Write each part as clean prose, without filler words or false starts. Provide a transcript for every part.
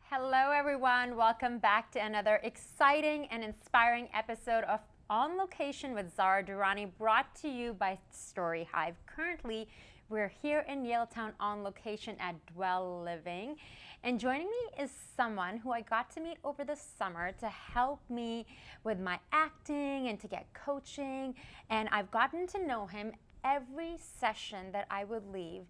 Hello, everyone. Welcome back to another exciting and inspiring episode of On Location with Zara Durrani, brought to you by StoryHive. Currently, we're here in Yaletown on location at Dwell Living. And joining me is someone who I got to meet over the summer to help me with my acting and to get coaching. And I've gotten to know him every session that I would leave.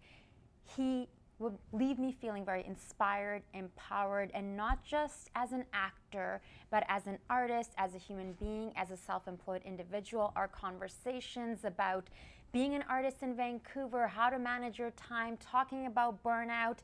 He would leave me feeling very inspired, empowered, and not just as an actor, but as an artist, as a human being, as a self-employed individual. Our conversations about being an artist in Vancouver, how to manage your time, talking about burnout.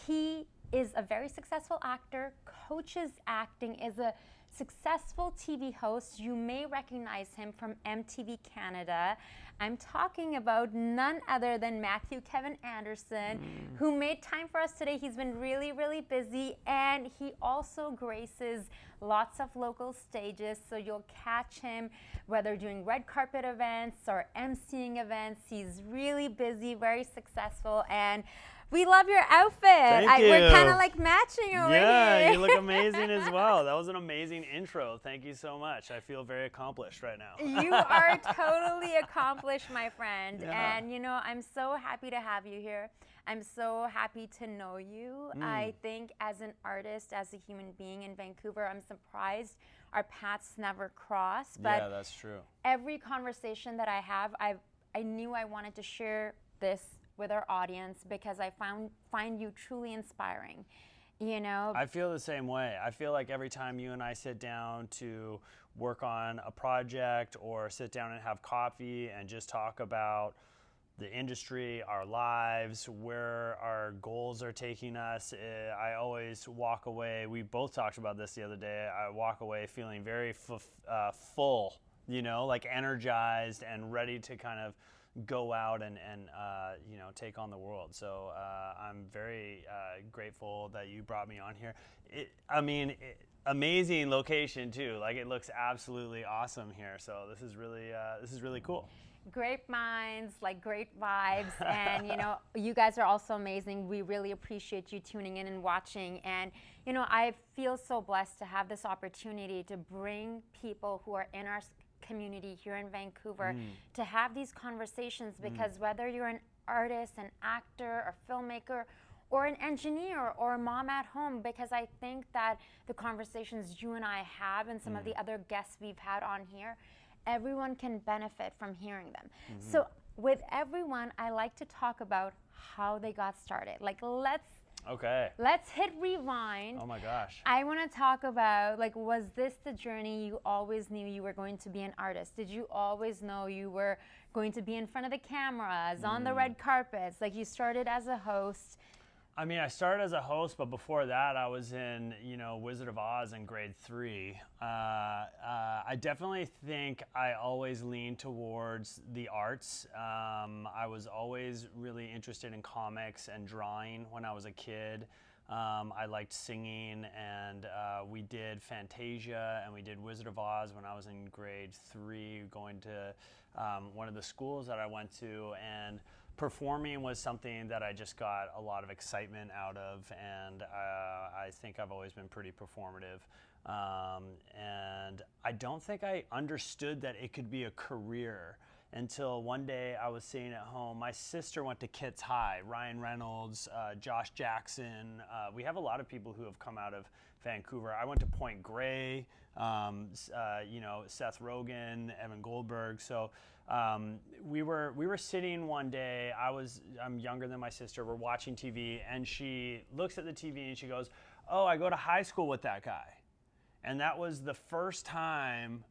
He is a very successful actor, coaches acting, is a successful TV host. You may recognize him from MTV Canada. I'm talking about none other than Matthew Kevin Anderson, who made time for us today. He's been really, really busy, and he also graces lots of local stages, so you'll catch him whether doing red carpet events or emceeing events. He's really busy, very successful, and we love your outfit. Thank you. We're kind of like matching over here. Yeah, you look amazing as well. That was an amazing intro. Thank you so much. I feel very accomplished right now. You are totally accomplished, my friend. Yeah. And, you know, I'm so happy to have you here. I'm so happy to know you. I think as an artist, as a human being in Vancouver, I'm surprised our paths never cross. But yeah, that's true. every conversation that I have, I knew I wanted to share this with our audience because I find you truly inspiring. You know, I feel the same way. I feel like every time you and I sit down to work on a project or sit down and have coffee and just talk about the industry, our lives, where our goals are taking us, I always walk away. We both talked about this the other day. I walk away feeling very full, you know, like energized and ready to kind of go out and you know, take on the world. So I'm very grateful that you brought me on here. Amazing location too. Like, it looks absolutely awesome here. So this is really cool. great minds, like great vibes, and you know, you guys are also amazing. We really appreciate you tuning in and watching. And you know, I feel so blessed to have this opportunity to bring people who are in our community here in Vancouver to have these conversations, because whether you're an artist, an actor, a filmmaker, or an engineer, or a mom at home, because I think that the conversations you and I have and some of the other guests we've had on here, everyone can benefit from hearing them. So with everyone, I like to talk about how they got started. Like, let's hit rewind. Oh my gosh. I want to talk about, like, was this the journey you always knew you were going to be an artist? Did you always know you were going to be in front of the cameras, on the red carpets? Like, you started as a host. I mean, I started as a host, but before that, I was in, you know, Wizard of Oz in grade 3. I definitely think I always leaned towards the arts. I was always really interested in comics and drawing when I was a kid. I liked singing, and we did Fantasia and we did Wizard of Oz when I was in grade 3, going to one of the schools that I went to, and performing was something that I just got a lot of excitement out of, and I think I've always been pretty performative. And I don't think I understood that it could be a career until one day I was sitting at home. My sister went to Kits High, Ryan Reynolds, Josh Jackson. We have a lot of people who have come out of Vancouver. I went to Point Grey, you know, Seth Rogen, Evan Goldberg. So we were sitting one day. I'm younger than my sister. We're watching TV, and she looks at the TV and she goes, "Oh, I go to high school with that guy." And that was the first time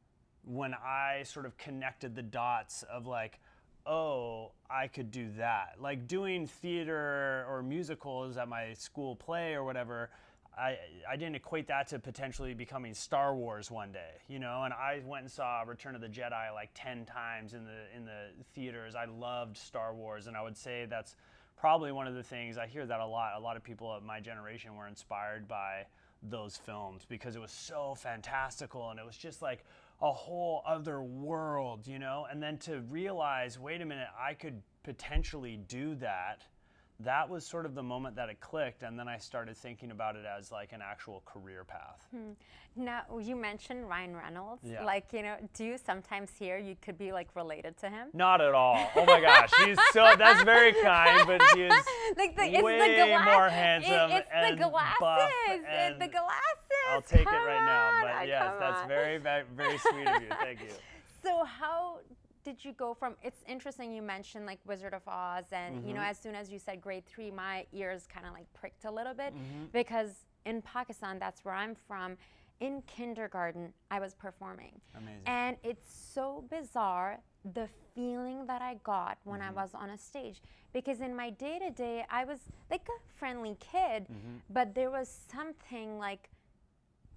when I sort of connected the dots of, like, oh, I could do that. Like, doing theater or musicals at my school play or whatever, I didn't equate that to potentially becoming Star Wars one day, you know. And I went and saw Return of the Jedi like 10 times in the theaters. I loved Star Wars, and I would say that's probably one of the things. I hear that a lot. A lot of people of my generation were inspired by those films because it was so fantastical, and it was just like a whole other world, you know. And then to realize, wait a minute, I could potentially do that that was sort of the moment that it clicked, and then I started thinking about it as like an actual career path. Now, you mentioned Ryan Reynolds. Yeah. Like, you know, do you sometimes hear you could be like related to him? Not at all. Oh my gosh, that's very kind, but he is Like way more handsome It's and the glasses. buff. It's And the glasses. I'll take Come it right now. on, But yes, come that's on. very, very, very sweet of you. Thank you. So how did you go from, it's interesting you mentioned like Wizard of Oz, and you know, as soon as you said grade 3, my ears kind of like pricked a little bit, because in Pakistan, that's where I'm from, in kindergarten, I was performing. Amazing. And it's so bizarre, the feeling that I got when I was on a stage. Because in my day-to-day, I was like a friendly kid, but there was something like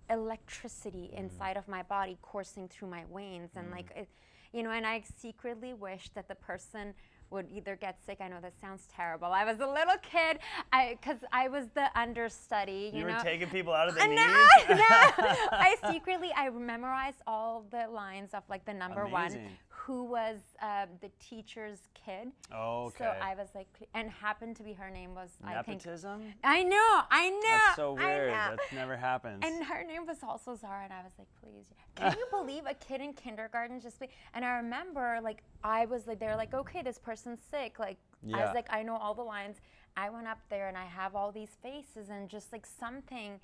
electricity inside of my body coursing through my veins. And like, you know, and I secretly wished that the person would either get sick. I know that sounds terrible. I was a little kid, because I was the understudy. You know? were taking people out of the knees? No. I memorized all the lines of like the number Amazing. one, who was the teacher's kid. Oh, okay. So I was like, and happened to be, her name was, Nepotism? I know. That's so weird. I know. That never happens. And her name was also Zara, and I was like, please. Can you believe a kid in kindergarten and I remember, like, I was like, they're like, okay, this person's sick. Like, I Yeah. was like, I know all the lines. I went up there, and I have all these faces, and just like something.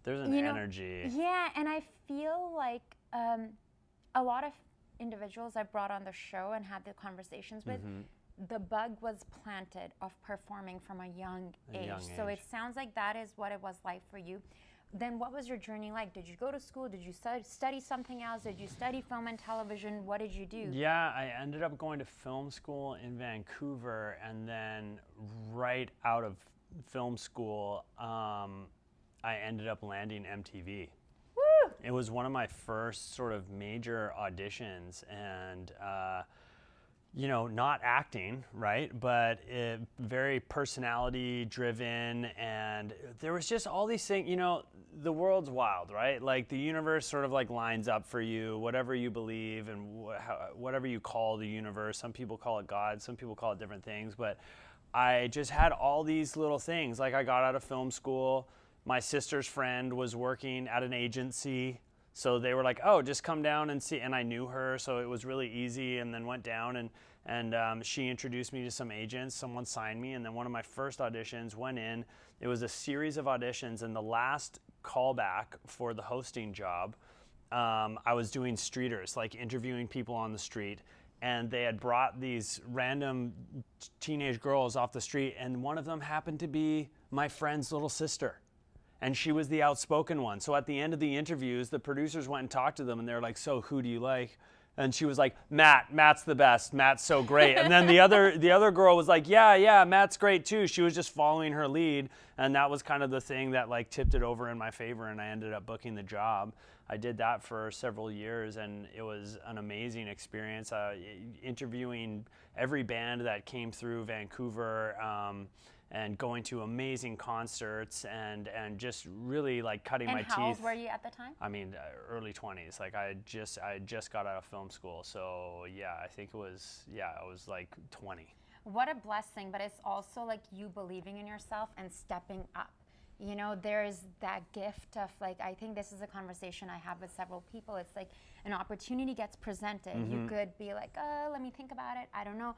There's an you know, energy. Yeah, and I feel like a lot of individuals I brought on the show and had the conversations with, the bug was planted of performing from a young age. So it sounds like that is what it was like for you. Then what was your journey like? Did you go to school? Did you study something else? Did you study film and television? What did you do? Yeah, I ended up going to film school in Vancouver, and then right out of film school, I ended up landing MTV. Woo! It was one of my first sort of major auditions, and you know, not acting, right? But very personality driven, and there was just all these things, you know, the world's wild, right? Like the universe sort of like lines up for you, whatever you believe and whatever you call the universe. Some people call it God, some people call it different things, but I just had all these little things. Like I got out of film school, my sister's friend was working at an agency, so they were like, oh, just come down and see. And I knew her, so it was really easy. And then went down, and she introduced me to some agents. Someone signed me, and then one of my first auditions went in. It was a series of auditions, and the last callback for the hosting job, I was doing streeters, like interviewing people on the street. And they had brought these random teenage girls off the street, and one of them happened to be my friend's little sister. And she was the outspoken one. So at the end of the interviews, the producers went and talked to them, and they're like, so who do you like? And she was like, Matt's the best. Matt's so great. And then the other girl was like, yeah, Matt's great too. She was just following her lead. And that was kind of the thing that like tipped it over in my favor, and I ended up booking the job. I did that for several years, and it was an amazing experience, interviewing every band that came through Vancouver, and going to amazing concerts, and just really like cutting my teeth. And how old were you at the time? I mean, early 20s. Like I just got out of film school. So yeah, I think it was, I was like 20. What a blessing, but it's also like you believing in yourself and stepping up. You know, there's that gift of like, I think this is a conversation I have with several people. It's like an opportunity gets presented. You could be like, let me think about it. I don't know.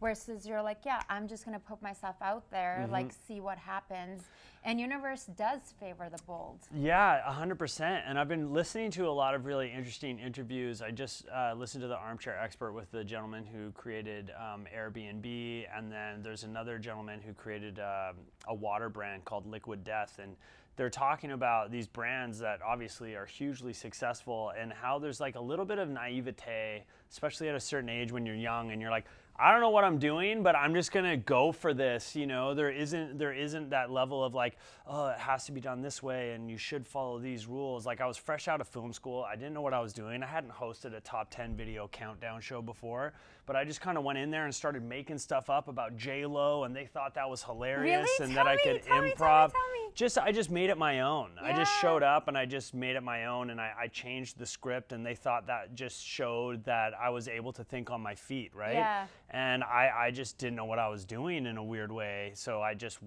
Versus you're like, yeah, I'm just going to put myself out there, like see what happens. And universe does favor the bold. Yeah, 100%. And I've been listening to a lot of really interesting interviews. I just listened to the Armchair Expert with the gentleman who created Airbnb. And then there's another gentleman who created a water brand called Liquid Death. And they're talking about these brands that obviously are hugely successful, and how there's like a little bit of naivete, especially at a certain age when you're young and you're like, I don't know what I'm doing, but I'm just gonna go for this. You know, there isn't that level of like, oh, it has to be done this way and you should follow these rules. Like I was fresh out of film school. I didn't know what I was doing. I hadn't hosted a top 10 video countdown show before, but I just kind of went in there and started making stuff up about J-Lo, and they thought that was hilarious. Really? And Tell that I me, could tell me, improv. tell me. I just made it my own. I just Yeah. showed up and I just made it my own, and I changed the script, and they thought that just showed that I was able to think on my feet, right? Yeah. And I just didn't know what I was doing in a weird way, so I just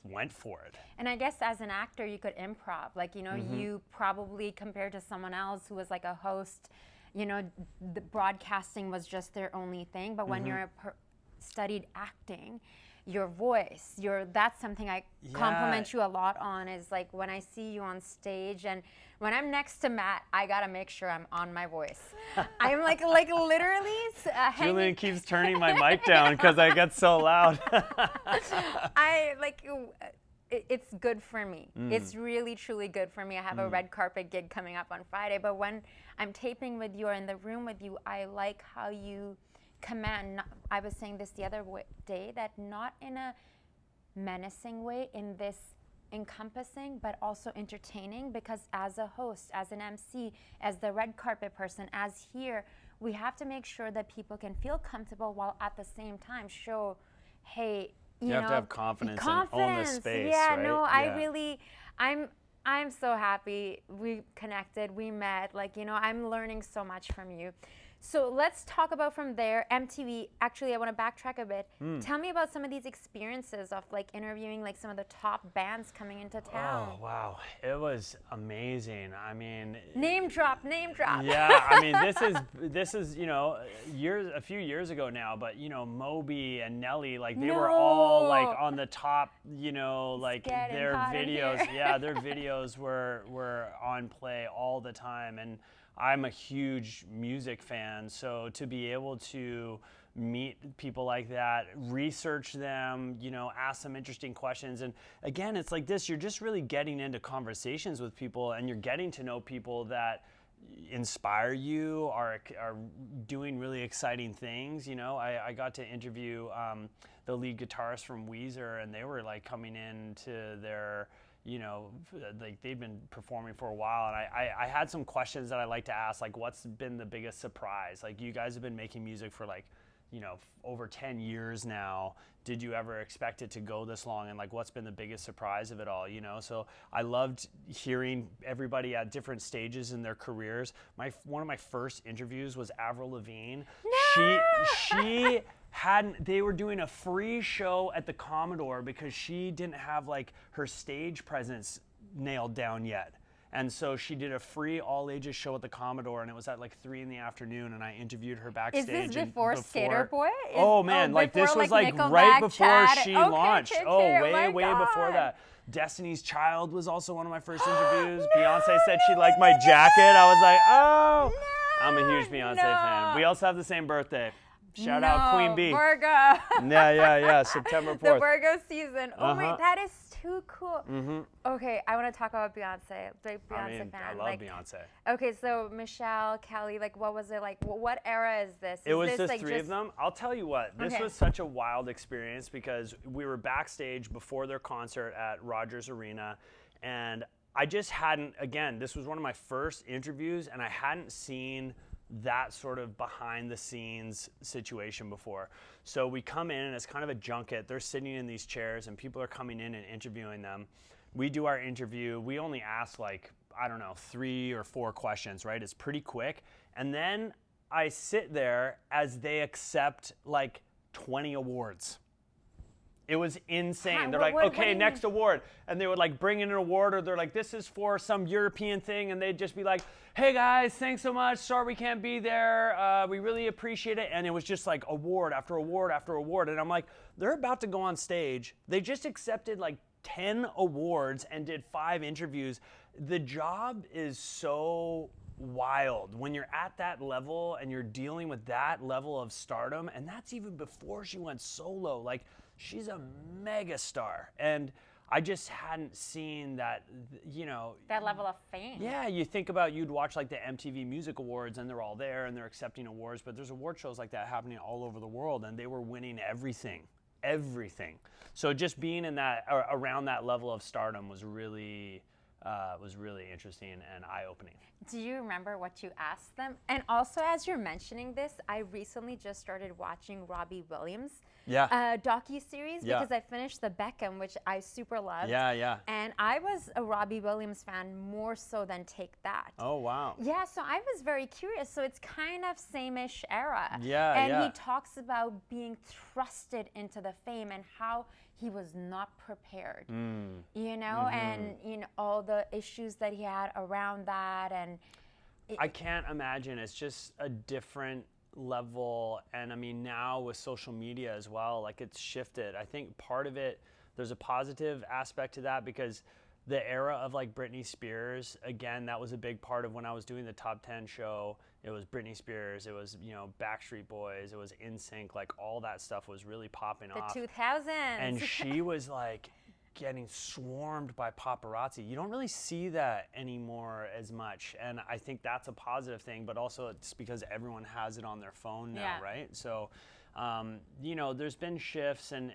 went for it. And I guess as an actor, you could improv. Like, you know, you probably compared to someone else who was like a host, you know, the broadcasting was just their only thing. But when you're studied acting, your voice, that's something I compliment you a lot on, is like when I see you on stage and when I'm next to Matt, I gotta make sure I'm on my voice. I'm like literally Julian keeps turning my mic down because I get so loud. It's good for me. It's really, truly good for me. I have a red carpet gig coming up on Friday, but when I'm taping with you or in the room with you, I like how you command. I was saying this the other day, that not in a menacing way, in this encompassing but also entertaining, because as a host, as an MC, as the red carpet person, as here, we have to make sure that people can feel comfortable while at the same time show, hey, you have know, to have confidence and own the space, yeah, right? no, I really, I'm so happy we connected, we met. Like, you know, I'm learning so much from you. So let's talk about from there, MTV. Actually, I want to backtrack a bit. Tell me about some of these experiences of like interviewing like some of the top bands coming into town. Oh, wow. It was amazing. I mean, Name drop. yeah, I mean, this is, you know, a few years ago now, but you know, Moby and Nelly, like they were all like on the top, you know, like their videos, yeah, their videos were on play all the time, and I'm a huge music fan, so to be able to meet people like that, research them, you know, ask them interesting questions. And again, it's like this, you're just really getting into conversations with people, and you're getting to know people that inspire you, are doing really exciting things. You know, I got to interview the lead guitarist from Weezer, and they were like coming into their, you know, like they'd been performing for a while, and I had some questions that I like to ask, like what's been the biggest surprise? Like, you guys have been making music for like, you know, over 10 years now. Did you ever expect it to go this long? And like, what's been the biggest surprise of it all, you know? So I loved hearing everybody at different stages in their careers. One of my first interviews was Avril Lavigne. No! She they were doing a free show at the Commodore because she didn't have like her stage presence nailed down yet. And so she did a free all ages show at the Commodore, and it was at like 3 p.m, and I interviewed her backstage. Is this before Skater Boy? Oh man, like this was like right before she launched. Way before that. Destiny's Child was also one of my first interviews. No! Beyonce said she liked my jacket. I was like, oh, no, I'm a huge Beyonce fan. We also have the same birthday. Shout out Queen Bee. Virgo. Yeah. September 4th. The Virgo season. Oh my, that is too cool. Okay, I want to talk about Beyonce. Like Beyonce fan. I love Beyonce. Okay, so Michelle, Kelly, like what was it like? What era is this? It was just like three of them. I'll tell you what, this was such a wild experience because we were backstage before their concert at Rogers Arena, and I just hadn't, again, this was one of my first interviews, and I hadn't seen that sort of behind the scenes situation before. So we come in and it's kind of a junket. They're sitting in these chairs and people are coming in and interviewing them. We do our interview. We only ask like, I don't know, 3 or 4 questions, right? It's pretty quick. And then I sit there as they accept like 20 awards. It was insane. They're like, okay, next award. And they would like bring in an award, or they're like, this is for some European thing. And they'd just be like, hey guys, thanks so much. Sorry we can't be there. We really appreciate it. And it was just like award after award after award. And I'm like, they're about to go on stage. They just accepted like 10 awards and did 5 interviews. The job is so wild when you're at that level and you're dealing with that level of stardom. And that's even before she went solo. Like, she's a mega star, and I just hadn't seen that, you know. That level of fame. Yeah, you think about, you'd watch like the MTV Music Awards, and they're all there, and they're accepting awards, but there's award shows like that happening all over the world, and they were winning everything. So just being in that, around that level of stardom was really, was really interesting and eye-opening. Do you remember what you asked them? And also, as you're mentioning this, I recently just started watching Robbie Williams' docu-series because I finished the Beckham, which I super loved. And I was a Robbie Williams fan more so than Take That. Oh, wow. Yeah, so I was very curious. So it's kind of same-ish era. And he talks about being thrusted into the fame and how he was not prepared, you know, and you know all the issues that he had around that, and I can't imagine. It's just a different level, and I mean now with social media as well, like it's shifted. I think part of it, there's a positive aspect to that because the era of like Britney Spears, again, that was a big part of when I was doing the Top 10 show. It was Britney Spears, it was, you know, Backstreet Boys, it was NSYNC, like all that stuff was really popping off. The 2000s. And she was like getting swarmed by paparazzi. You don't really see that anymore as much. And I think that's a positive thing, but also it's because everyone has it on their phone now, right? So, you know, there's been shifts and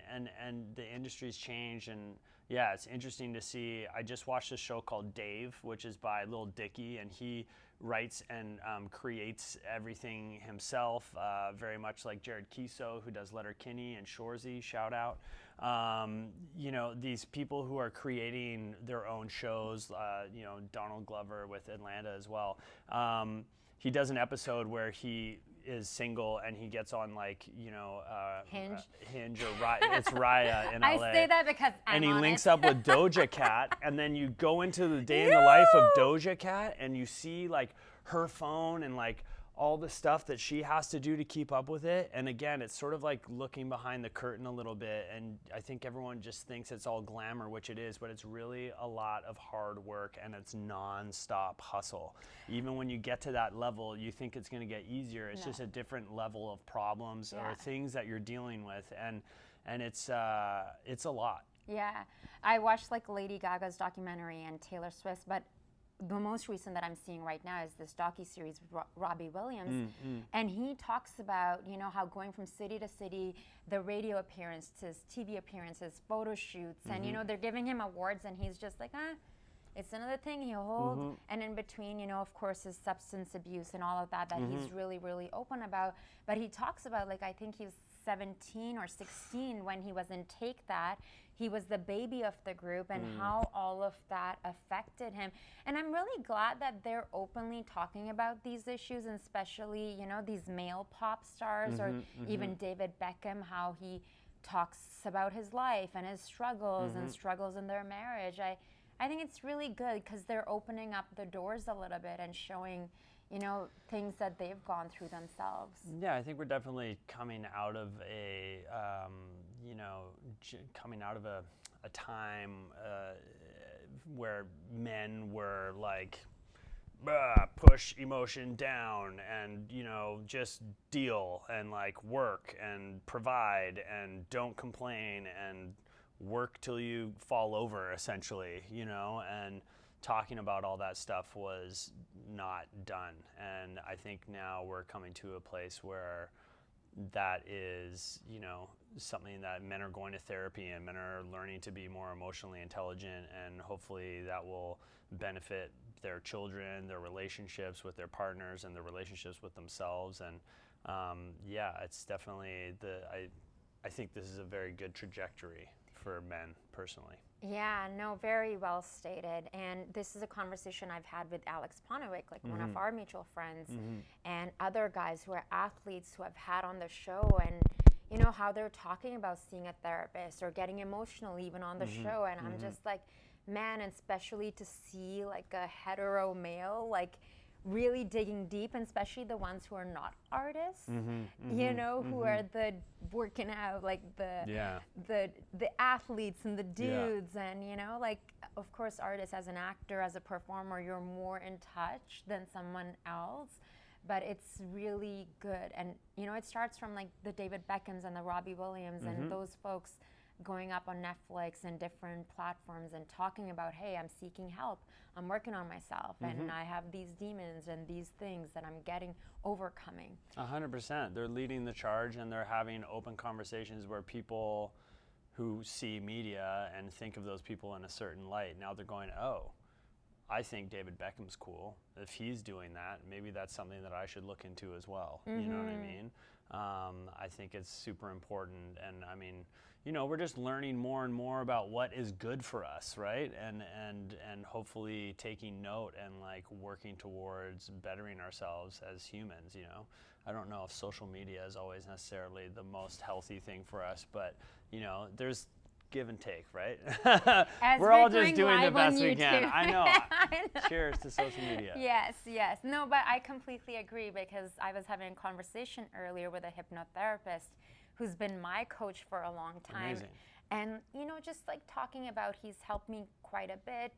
the industry's changed, and yeah, it's interesting to see. I just watched a show called Dave, which is by Lil Dicky, and he writes and creates everything himself, very much like Jared Kiso, who does Letterkenny, and Shorzy, shout out. You know, these people who are creating their own shows, you know, Donald Glover with Atlanta as well. He does an episode where he is single and he gets on like, you know, Hinge or it's Raya in LA. I say that because I'm and he on links it. up with Doja Cat, and then you go into the day in the life of Doja Cat and you see like her phone and like all the stuff that she has to do to keep up with it. And again, it's sort of like looking behind the curtain a little bit, and I think everyone just thinks it's all glamour, which it is, but it's really a lot of hard work and it's non-stop hustle. Even when you get to that level, you think it's going to get easier. It's just a different level of problems or things that you're dealing with, and it's a lot. Yeah, I watched like Lady Gaga's documentary and Taylor Swift, but the most recent that I'm seeing right now is this docuseries with Robbie Williams, and he talks about, you know, how going from city to city, the radio appearances, TV appearances, photo shoots, and you know they're giving him awards, and he's just like, it's another thing he'll hold. And in between, you know, of course, his substance abuse and all of that he's really, really open about. But he talks about, like, I think he was 17 or 16 when he was in Take That. He was the baby of the group, and how all of that affected him. And I'm really glad that they're openly talking about these issues, and especially, you know, these male pop stars or even David Beckham, how he talks about his life and his struggles and struggles in their marriage. I think it's really good because they're opening up the doors a little bit and showing, you know, things that they've gone through themselves. Yeah, I think we're definitely coming out of a, you know, coming out of a time where men were like, push emotion down and, you know, just deal and like work and provide and don't complain and work till you fall over, essentially, you know, and talking about all that stuff was not done. And I think now we're coming to a place where that is, you know, something that men are going to therapy and men are learning to be more emotionally intelligent, and hopefully that will benefit their children, their relationships with their partners, and their relationships with themselves. And yeah, it's definitely I think this is a very good trajectory for men personally. Yeah, no, very well stated. And this is a conversation I've had with Alex Ponowick, like one of our mutual friends, and other guys who are athletes who I've had on the show, and you know how they're talking about seeing a therapist or getting emotional even on the show. And I'm just like, man, and especially to see like a hetero male like really digging deep, and especially the ones who are not artists, you know, who are the working out, like the athletes and the dudes, and you know, like of course artists, as an actor, as a performer, you're more in touch than someone else, but it's really good. And you know, it starts from like the David Beckhams and the Robbie Williams and those folks going up on Netflix and different platforms and talking about, hey, I'm seeking help, I'm working on myself, and I have these demons and these things that I'm overcoming. 100%. They're leading the charge, and they're having open conversations where people who see media and think of those people in a certain light, now they're going, oh, I think David Beckham's cool. If he's doing that, maybe that's something that I should look into as well. You know what I mean? I think it's super important. And I mean, you know, we're just learning more and more about what is good for us, right? And hopefully taking note and like working towards bettering ourselves as humans, you know. I don't know if social media is always necessarily the most healthy thing for us, but you know, there's give and take, right? We're all just doing the best we can. I know. Cheers to social media. Yes, yes. No, but I completely agree, because I was having a conversation earlier with a hypnotherapist who's been my coach for a long time. Amazing. And, you know, just like talking about, he's helped me quite a bit.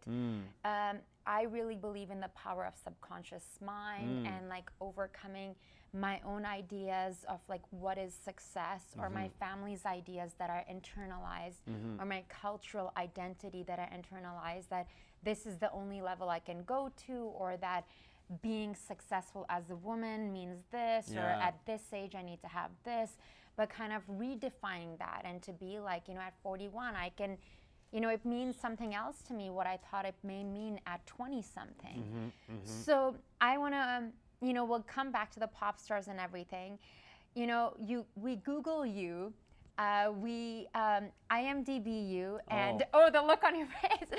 I really believe in the power of subconscious mind and like overcoming my own ideas of like what is success, or my family's ideas that are internalized, or my cultural identity that I internalized, that this is the only level I can go to, or that being successful as a woman means this, or at this age I need to have this, but kind of redefining that, and to be like, you know, at 41 I can, you know, it means something else to me what I thought it may mean at 20 something. So I want to, you know, we'll come back to the pop stars and everything. You know, we Google you, we IMDb you, and the look on your face.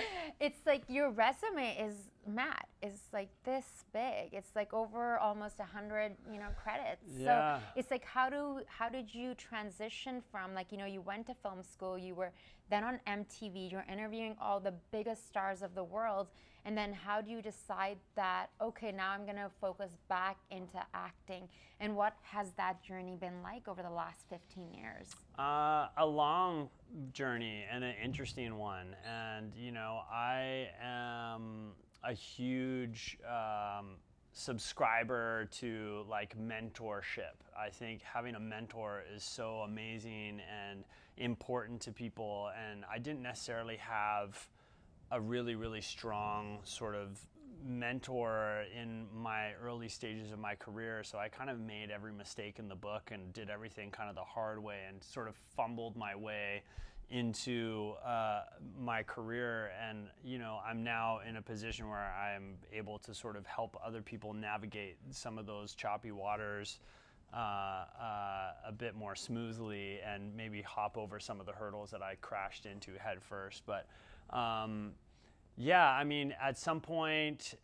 It's like your resume is like this big. It's like over almost 100, you know, credits. Yeah. So it's like, how did you transition from, like, you know, you went to film school, you were then on MTV, you're interviewing all the biggest stars of the world, and then how do you decide that, okay, now I'm gonna focus back into acting? And what has that journey been like over the last 15 years? A long journey and an interesting one. And, you know, I am a huge subscriber to like mentorship. I think having a mentor is so amazing and important to people. And I didn't necessarily have a really, really strong sort of mentor in my early stages of my career. So I kind of made every mistake in the book and did everything kind of the hard way, and sort of fumbled my way into my career. And, you know, I'm now in a position where I'm able to sort of help other people navigate some of those choppy waters a bit more smoothly, and maybe hop over some of the hurdles that I crashed into head first. But yeah, I mean, at some point,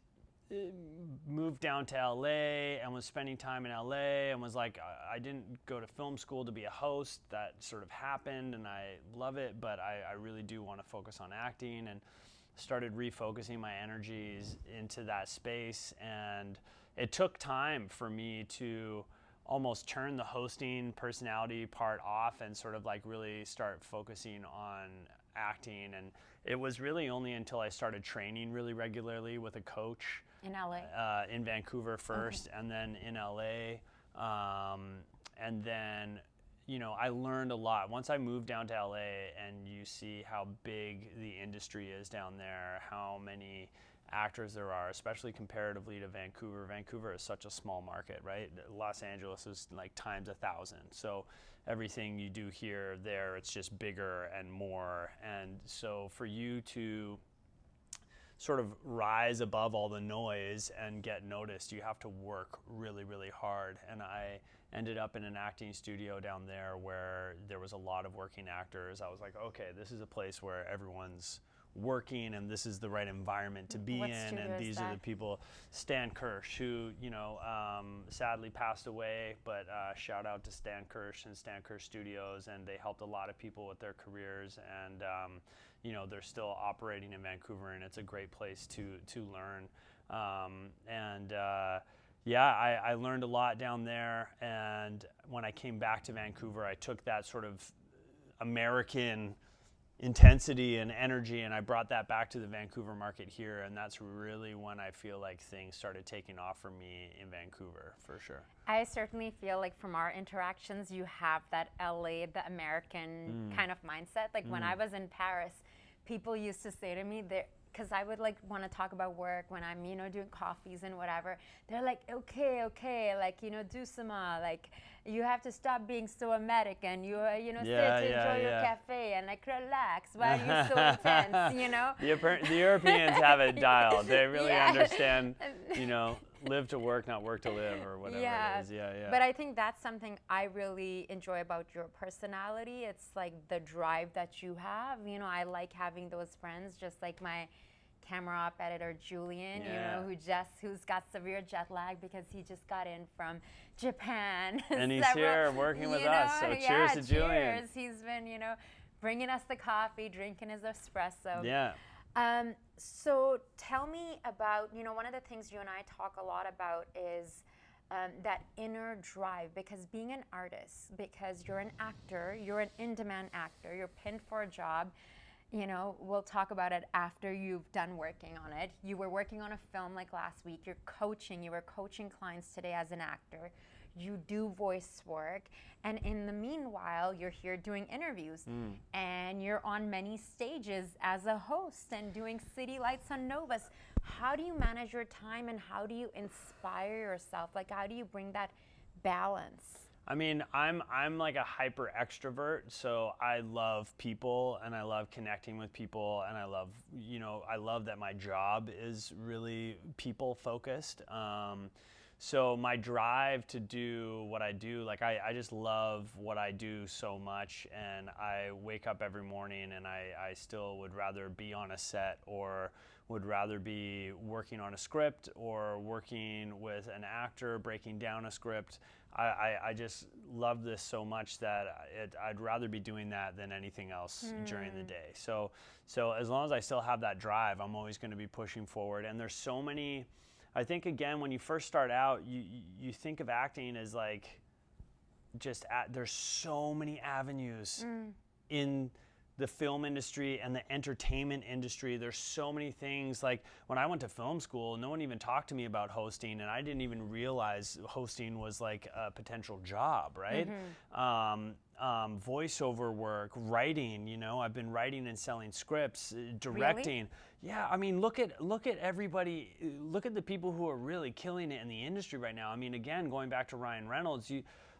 moved down to LA and was spending time in LA, and was like, I didn't go to film school to be a host. That sort of happened, and I love it, but I really do want to focus on acting, and started refocusing my energies into that space. And it took time for me to almost turn the hosting personality part off and sort of like really start focusing on acting. And it was really only until I started training really regularly with a coach in LA, in Vancouver first, and then in LA, and then, you know, I learned a lot once I moved down to LA, and you see how big the industry is down there, how many actors there are, especially comparatively to Vancouver. Vancouver is such a small market, right? Los Angeles is like times 1,000. So everything you do here, there, it's just bigger and more. And so for you to sort of rise above all the noise and get noticed, you have to work really, really hard. And I ended up in an acting studio down there where there was a lot of working actors. I was like, okay, this is a place where everyone's working, and this is the right environment to be in, and these are the people. Stan Kirsch, who, you know, sadly passed away, but shout out to Stan Kirsch and Stan Kirsch Studios, and they helped a lot of people with their careers, and you know, they're still operating in Vancouver, and it's a great place to learn. Yeah, I learned a lot down there, and when I came back to Vancouver, I took that sort of American intensity and energy, and I brought that back to the Vancouver market here, and that's really when I feel like things started taking off for me in Vancouver, for sure. I certainly feel like from our interactions, you have that LA, the American kind of mindset. Like when I was in Paris, people used to say to me, because I would like want to talk about work when I'm, doing coffees and whatever. They're like, okay, like, do some, like, you have to stop being so American. You, sit to enjoy your cafe and like relax. Why are you so intense, The Europeans have it dialed. They really understand, live to work, not work to live, or whatever it is. Yeah. But I think that's something I really enjoy about your personality. It's like the drive that you have. I like having those friends, just like my camera op editor Julian, who's got severe jet lag because he just got in from Japan. And he's here working with us. So cheers to Julian. Cheers. He's been, bringing us the coffee, drinking his espresso. Yeah. So tell me about, one of the things you and I talk a lot about is that inner drive, because being an artist, because you're an actor, you're an in-demand actor, you're pinned for a job, we'll talk about it after you've done working on it. You were working on a film like last week, you were coaching clients today as an actor. You do voice work, and in the meanwhile, you're here doing interviews, and you're on many stages as a host and doing City Lights on Novus. How do you manage your time, and how do you inspire yourself? Like, how do you bring that balance? I mean, I'm like a hyper extrovert, so I love people, and I love connecting with people, and I love that my job is really people focused. So my drive to do what I do, like I just love what I do so much, and I wake up every morning and I still would rather be on a set, or would rather be working on a script, or working with an actor, breaking down a script. I just love this so much that I'd rather be doing that than anything else during the day. So as long as I still have that drive, I'm always going to be pushing forward. And there's so many, I think, again, when you first start out, you think of acting as like there's so many avenues in the film industry and the entertainment industry. There's so many things. Like when I went to film school, no one even talked to me about hosting, and I didn't even realize hosting was like a potential job, right? Voiceover work, writing, I've been writing and selling scripts, directing. Really? Yeah, I mean, look at everybody, look at the people who are really killing it in the industry right now. I mean, again, going back to Ryan Reynolds,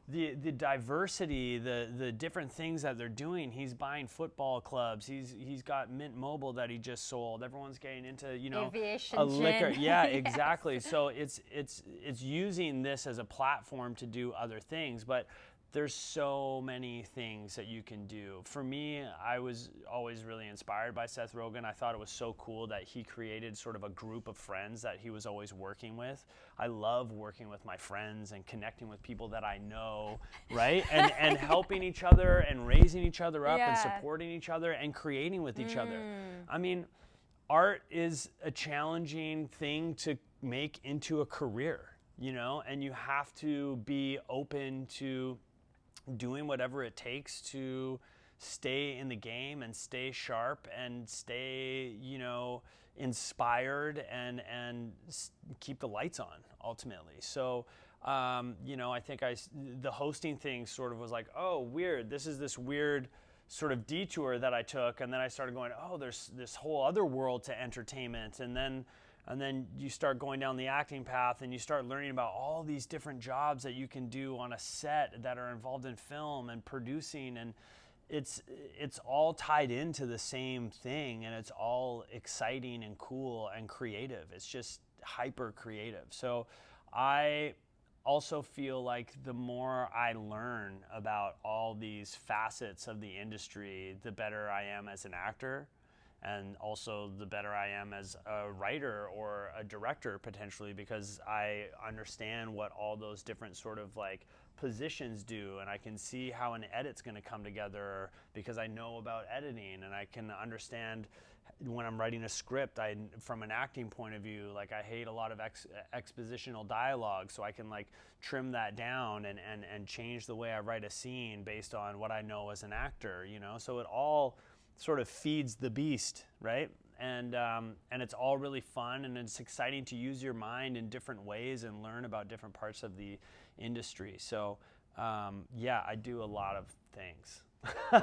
the diversity, the different things that they're doing. He's buying football clubs. He's got Mint Mobile that he just sold. Everyone's getting into aviation a liquor. gin. Yeah, exactly. So it's using this as a platform to do other things, but there's so many things that you can do. For me, I was always really inspired by Seth Rogen. I thought it was so cool that he created sort of a group of friends that he was always working with. I love working with my friends and connecting with people that I know, right? And helping each other and raising each other up and supporting each other and creating with each other. I mean, art is a challenging thing to make into a career, and you have to be open to doing whatever it takes to stay in the game and stay sharp and stay, inspired and keep the lights on ultimately. So, I think the hosting thing sort of was like, oh, weird. This is this weird sort of detour that I took. And then I started going, oh, there's this whole other world to entertainment. And then you start going down the acting path, and you start learning about all these different jobs that you can do on a set that are involved in film and producing, and it's all tied into the same thing, and it's all exciting and cool and creative. It's just hyper creative. So I also feel like the more I learn about all these facets of the industry, the better I am as an actor. And also the better I am as a writer or a director potentially, because I understand what all those different sort of like positions do, and I can see how an edit's going to come together because I know about editing, and I can understand when I'm writing a script, from an acting point of view, like I hate a lot of expositional dialogue, so I can like trim that down and change the way I write a scene based on what I know as an actor, so it all sort of feeds the beast, right? And it's all really fun, and it's exciting to use your mind in different ways and learn about different parts of the industry. So I do a lot of things. No,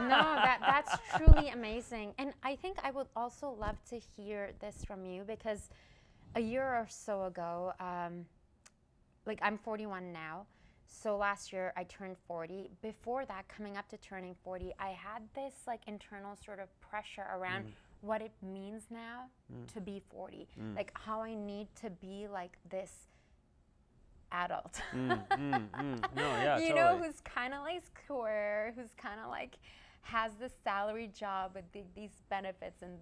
that's truly amazing. And I think I would also love to hear this from you because a year or so ago, like I'm 41 now. So last year I turned 40. Before that, coming up to turning 40, I had this like internal sort of pressure around what it means now to be 40. Like how I need to be like this adult. No, yeah, you totally. know, who's kind of like square, who's kind of like has this salary job with these benefits and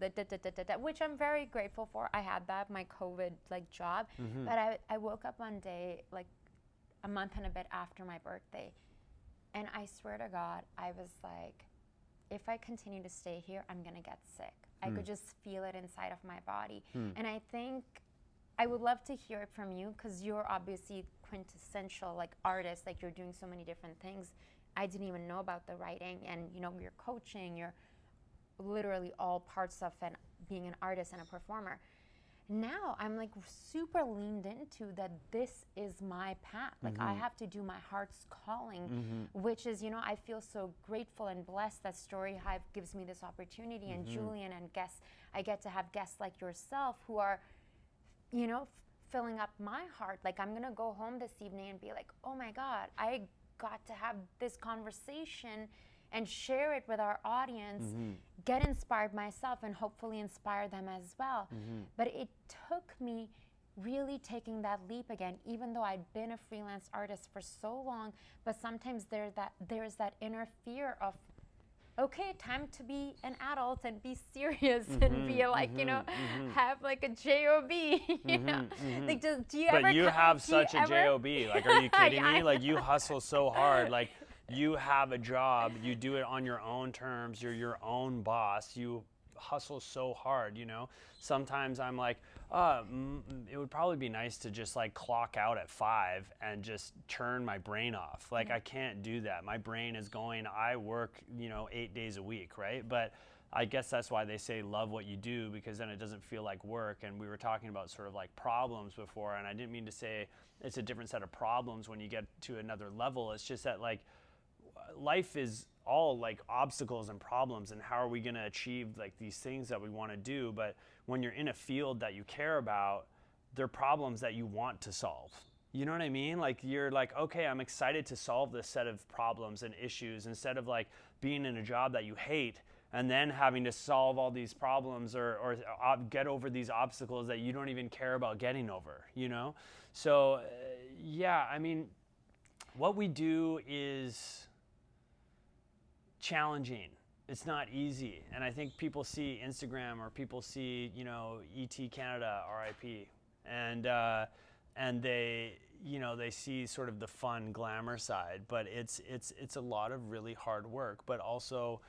which I'm very grateful for. I had that, my COVID like job, but I woke up one day like a month and a bit after my birthday, and I swear to God, I was like, if I continue to stay here, I'm gonna get sick. I could just feel it inside of my body. And I think I would love to hear it from you because you're obviously quintessential like artist, like you're doing so many different things. I didn't even know about the writing, and you know, you're coaching, you're literally all parts of being an artist and a performer. Now I'm like super leaned into that this is my path. Like I have to do my heart's calling, which is, you know, I feel so grateful and blessed that StoryHive gives me this opportunity, and Julian and guests, I get to have guests like yourself who are, you know, filling up my heart. Like I'm gonna go home this evening and be like, oh my God, I got to have this conversation and share it with our audience, get inspired myself, and hopefully inspire them as well. But it took me really taking that leap again, even though I'd been a freelance artist for so long, but sometimes there's that inner fear of, okay, time to be an adult and be serious and be like, you know, have like a job, you know? Like, do you ever? But you have such a job. Like, are you kidding me? Like, you hustle so hard. Like, you have a job. You do it on your own terms. You're your own boss. You hustle so hard, you know? Sometimes I'm like, it would probably be nice to just like clock out at 5 and just turn my brain off. Like I can't do that. My brain is going, I work, you know, 8 days a week, right? But I guess that's why they say love what you do, because then it doesn't feel like work. And we were talking about sort of like problems before, and I didn't mean to say it's a different set of problems when you get to another level. It's just that like life is all like obstacles and problems, and how are we going to achieve like these things that we want to do. But when you're in a field that you care about, they're problems that you want to solve. You know what I mean? Like you're like, okay, I'm excited to solve this set of problems and issues, instead of like being in a job that you hate and then having to solve all these problems or get over these obstacles that you don't even care about getting over, you know? So yeah, I mean, what we do is challenging. It's not easy. And I think people see Instagram, or people see, you know, ET Canada, RIP, and they, you know, they see sort of the fun glamour side, but it's a lot of really hard work. But also,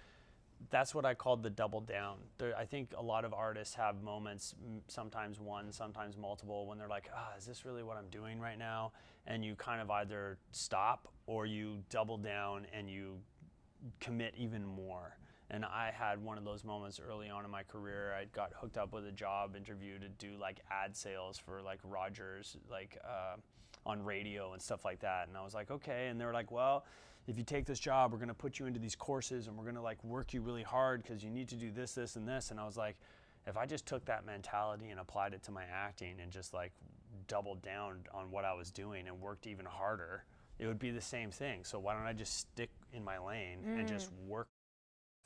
that's what I called the double down. I think a lot of artists have moments, sometimes one, sometimes multiple, when they're like, is this really what I'm doing right now? And you kind of either stop or you double down and you commit even more. And I had one of those moments early on in my career. I got hooked up with a job interview to do like ad sales for like Rogers, like on radio and stuff like that. And I was like, okay. And they were like, well, if you take this job, we're going to put you into these courses and we're going to like work you really hard because you need to do this, this, and this. And I was like, if I just took that mentality and applied it to my acting and just like doubled down on what I was doing and worked even harder, it would be the same thing. So why don't I just stick in my lane and just work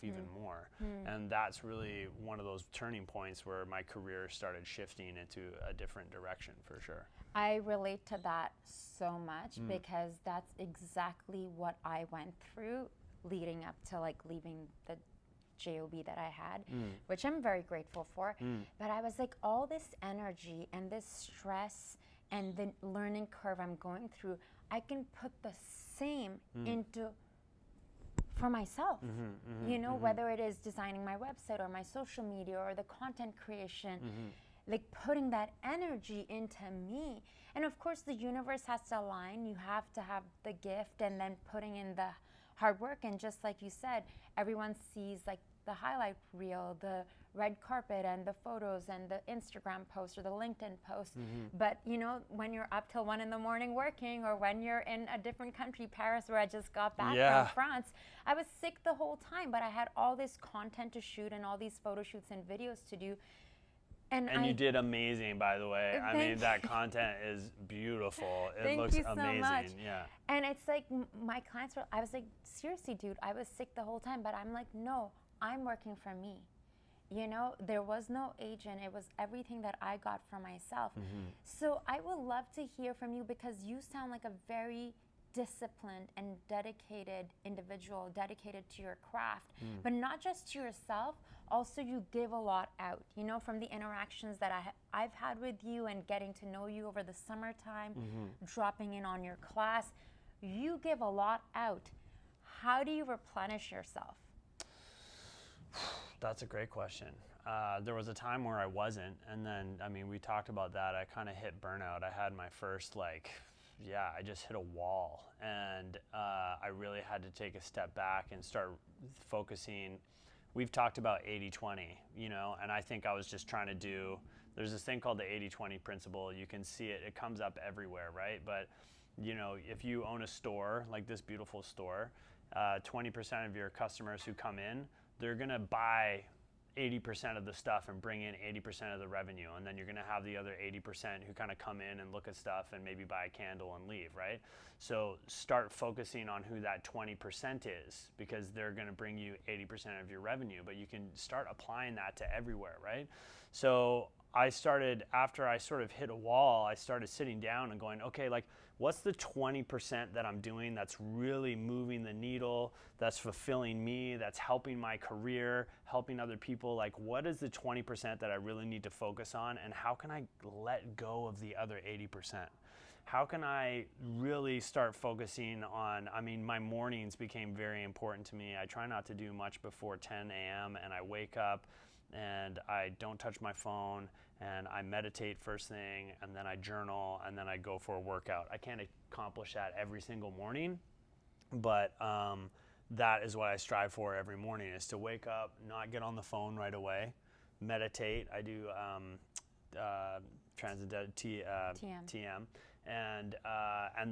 even more? And that's really one of those turning points where my career started shifting into a different direction, for sure. I relate to that so much because that's exactly what I went through leading up to like leaving the job that I had, which I'm very grateful for. But I was like, all this energy and this stress and the learning curve I'm going through, I can put the same into for myself, you know, whether it is designing my website or my social media or the content creation, like putting that energy into me. And of course the universe has to align. You have to have the gift and then putting in the hard work. And just like you said, everyone sees like the highlight reel, the red carpet and the photos and the Instagram post or the LinkedIn post. But you know, when you're up till 1 a.m. working, or when you're in a different country, Paris, where I just got back from France, I was sick the whole time, but I had all this content to shoot and all these photo shoots and videos to do. And you did amazing, by the way. I mean, that content is beautiful. It looks amazing. Thank you so much. Yeah. And it's like my clients were, I was like, seriously, dude, I was sick the whole time. But I'm like, no, I'm working for me. You know, there was no agent. It was everything that I got for myself. So I would love to hear from you, because you sound like a very disciplined and dedicated individual, dedicated to your craft, but not just to yourself. Also, you give a lot out, you know, from the interactions that I've had with you and getting to know you over the summertime, dropping in on your class. You give a lot out. How do you replenish yourself? That's a great question. There was a time where I wasn't, and then, I mean, we talked about that. I kind of hit burnout. I had my first, I just hit a wall, and I really had to take a step back and start focusing. We've talked about 80-20, you know, and I think I was just trying to there's this thing called the 80-20 principle. You can see it, it comes up everywhere, right? But, you know, if you own a store, like this beautiful store, 20% of your customers who come in, they're gonna buy 80% of the stuff and bring in 80% of the revenue, and then you're going to have the other 80% who kind of come in and look at stuff and maybe buy a candle and leave, right? So start focusing on who that 20% is, because they're going to bring you 80% of your revenue, but you can start applying that to everywhere, right? So I started, after I sort of hit a wall, I started sitting down and going, okay, like, what's the 20% that I'm doing that's really moving the needle, that's fulfilling me, that's helping my career, helping other people? Like, what is the 20% that I really need to focus on, and how can I let go of the other 80%? How can I really start focusing on, I mean, my mornings became very important to me. I try not to do much before 10 a.m. and I wake up and I don't touch my phone, and I meditate first thing, and then I journal, and then I go for a workout. I can't accomplish that every single morning, but that is what I strive for every morning, is to wake up, not get on the phone right away, meditate. I do transcendental TM. And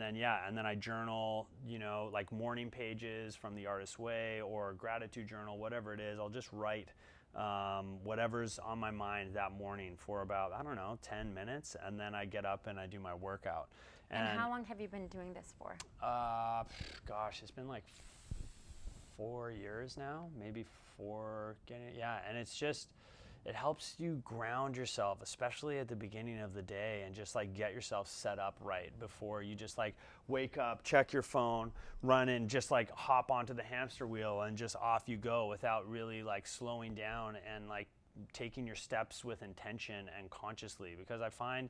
then I journal, you know, like morning pages from The Artist's Way or gratitude journal, whatever it is. I'll just write whatever's on my mind that morning for about, I don't know, 10 minutes, and then I get up and I do my workout. And how long have you been doing this for? Gosh, it's been like 4 years now, maybe 4, and it's just, it helps you ground yourself, especially at the beginning of the day, and just like get yourself set up right before you just like wake up, check your phone, run and just like hop onto the hamster wheel and just off you go without really like slowing down and like taking your steps with intention and consciously. Because I find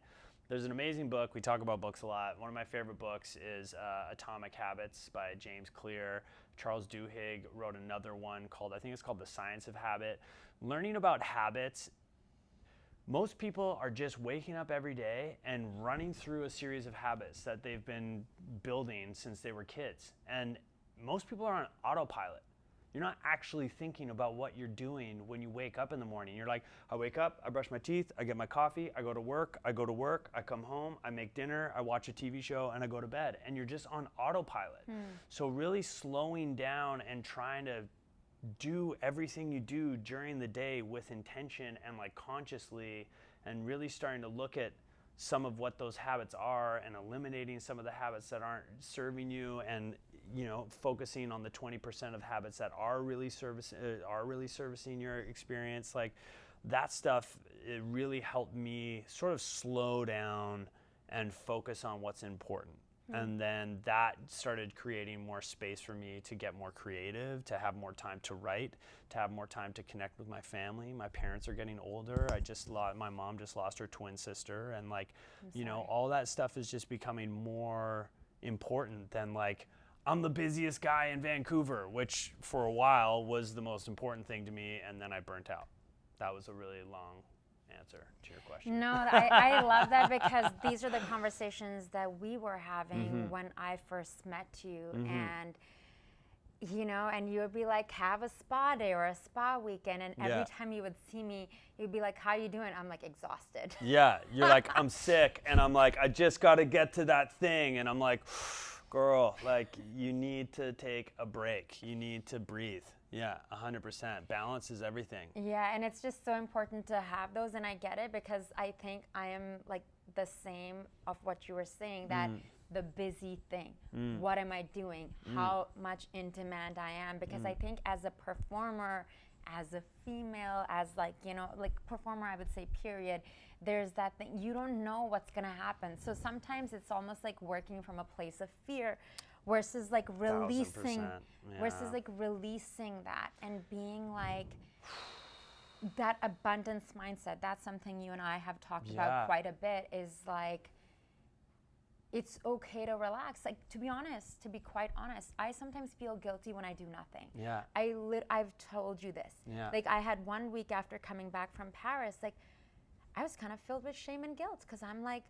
there's an amazing book, we talk about books a lot. One of my favorite books is Atomic Habits by James Clear. Charles Duhigg wrote another one called, I think it's called The Science of Habit. Learning about habits, most people are just waking up every day and running through a series of habits that they've been building since they were kids. And most people are on autopilot. You're not actually thinking about what you're doing when you wake up in the morning. You're like, I wake up, I brush my teeth, I get my coffee, I go to work, I come home, I make dinner, I watch a TV show, and I go to bed. And you're just on autopilot. So really slowing down and trying to do everything you do during the day with intention and like consciously, and really starting to look at some of what those habits are and eliminating some of the habits that aren't serving you, and you know, focusing on the 20% of habits that are really servicing your experience. Like that stuff, it really helped me sort of slow down and focus on what's important. And then that started creating more space for me to get more creative, to have more time to write, to have more time to connect with my family. My parents are getting older. My mom just lost her twin sister, and like, you know, all that stuff is just becoming more important than like, I'm the busiest guy in Vancouver, which for a while was the most important thing to me, and then I burnt out. That was a really long answer to your question. No, I love that, because these are the conversations that we were having when I first met you. And you know, and you would be like, have a spa day or a spa weekend, and every Yeah. time you would see me, you'd be like, how you doing? I'm like, exhausted. Yeah, you're like, I'm sick, and I'm like, I just got to get to that thing, and I'm like, girl, like, you need to take a break. You need to breathe. Yeah, 100%. Balance is everything. Yeah, and it's just so important to have those, and I get it because I think I am like the same of what you were saying, that the busy thing. What am I doing? How much in demand I am? Because I think as a performer, as a female, as like, you know, like performer, I would say period, there's that thing, you don't know what's gonna happen. So sometimes it's almost like working from a place of fear versus like releasing, 1000%, versus yeah. like releasing that and being like, that abundance mindset. That's something you and I have talked Yeah. about quite a bit, is like, it's okay to relax. Like, to be honest, to be quite honest, I sometimes feel guilty when I do nothing. Yeah. I've told you this. Yeah. Like, I had 1 week after coming back from Paris, like, I was kind of filled with shame and guilt because I'm like,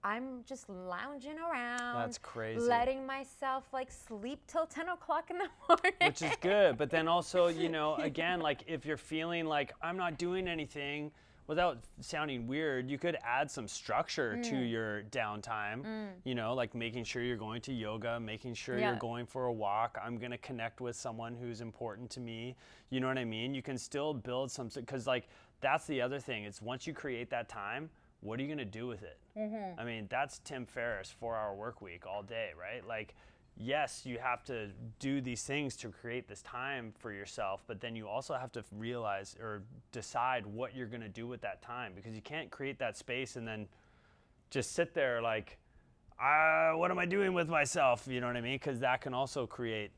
I'm just lounging around. That's crazy. Letting myself like sleep till 10 o'clock in the morning. Which is good, but then also, you know, again, like if you're feeling like I'm not doing anything, without sounding weird, you could add some structure to your downtime, you know, like making sure you're going to yoga, making sure Yeah. you're going for a walk. I'm going to connect with someone who's important to me. You know what I mean? You can still build some, because like that's the other thing. It's once you create that time, what are you going to do with it? I mean, that's Tim Ferriss, 4-hour work week all day, right? Like, yes, you have to do these things to create this time for yourself, but then you also have to realize or decide what you're going to do with that time, because you can't create that space and then just sit there like, what am I doing with myself? You know what I mean? Because that can also create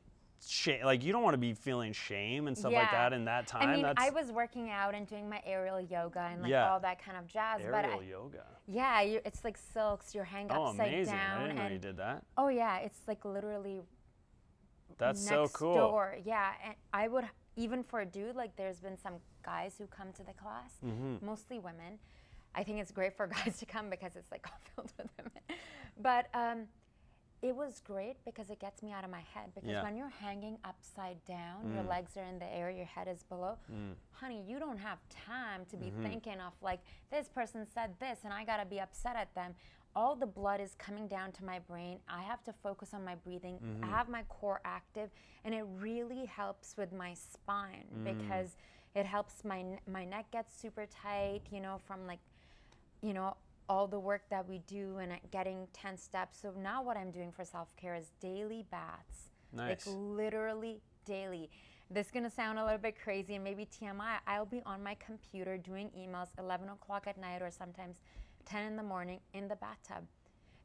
shame. Like, you don't want to be feeling shame and stuff like Yeah. that in that time. I mean, That's I was working out and doing my aerial yoga and like Yeah. all that kind of jazz. but aerial yoga. yeah, it's like silks. You're hanging Oh, upside amazing. down. I didn't know and you did that. oh yeah, it's like literally That's next so cool. door. Yeah, and I would, even for a dude, like there's been some guys who come to the class, mostly women. I think it's great for guys to come because it's like all filled with women. But it was great because it gets me out of my head. Because Yeah. when you're hanging upside down, your legs are in the air, your head is below. Honey, you don't have time to be thinking of like, this person said this and I gotta be upset at them. All the blood is coming down to my brain. I have to focus on my breathing. I have my core active, and it really helps with my spine because it helps my neck get super tight, you know, from like, you know, all the work that we do and getting 10 steps. So now what I'm doing for self-care is daily baths. Nice. Like literally daily. This is gonna sound a little bit crazy and maybe TMI. I'll be on my computer doing emails 11 o'clock at night or sometimes 10 in the morning in the bathtub.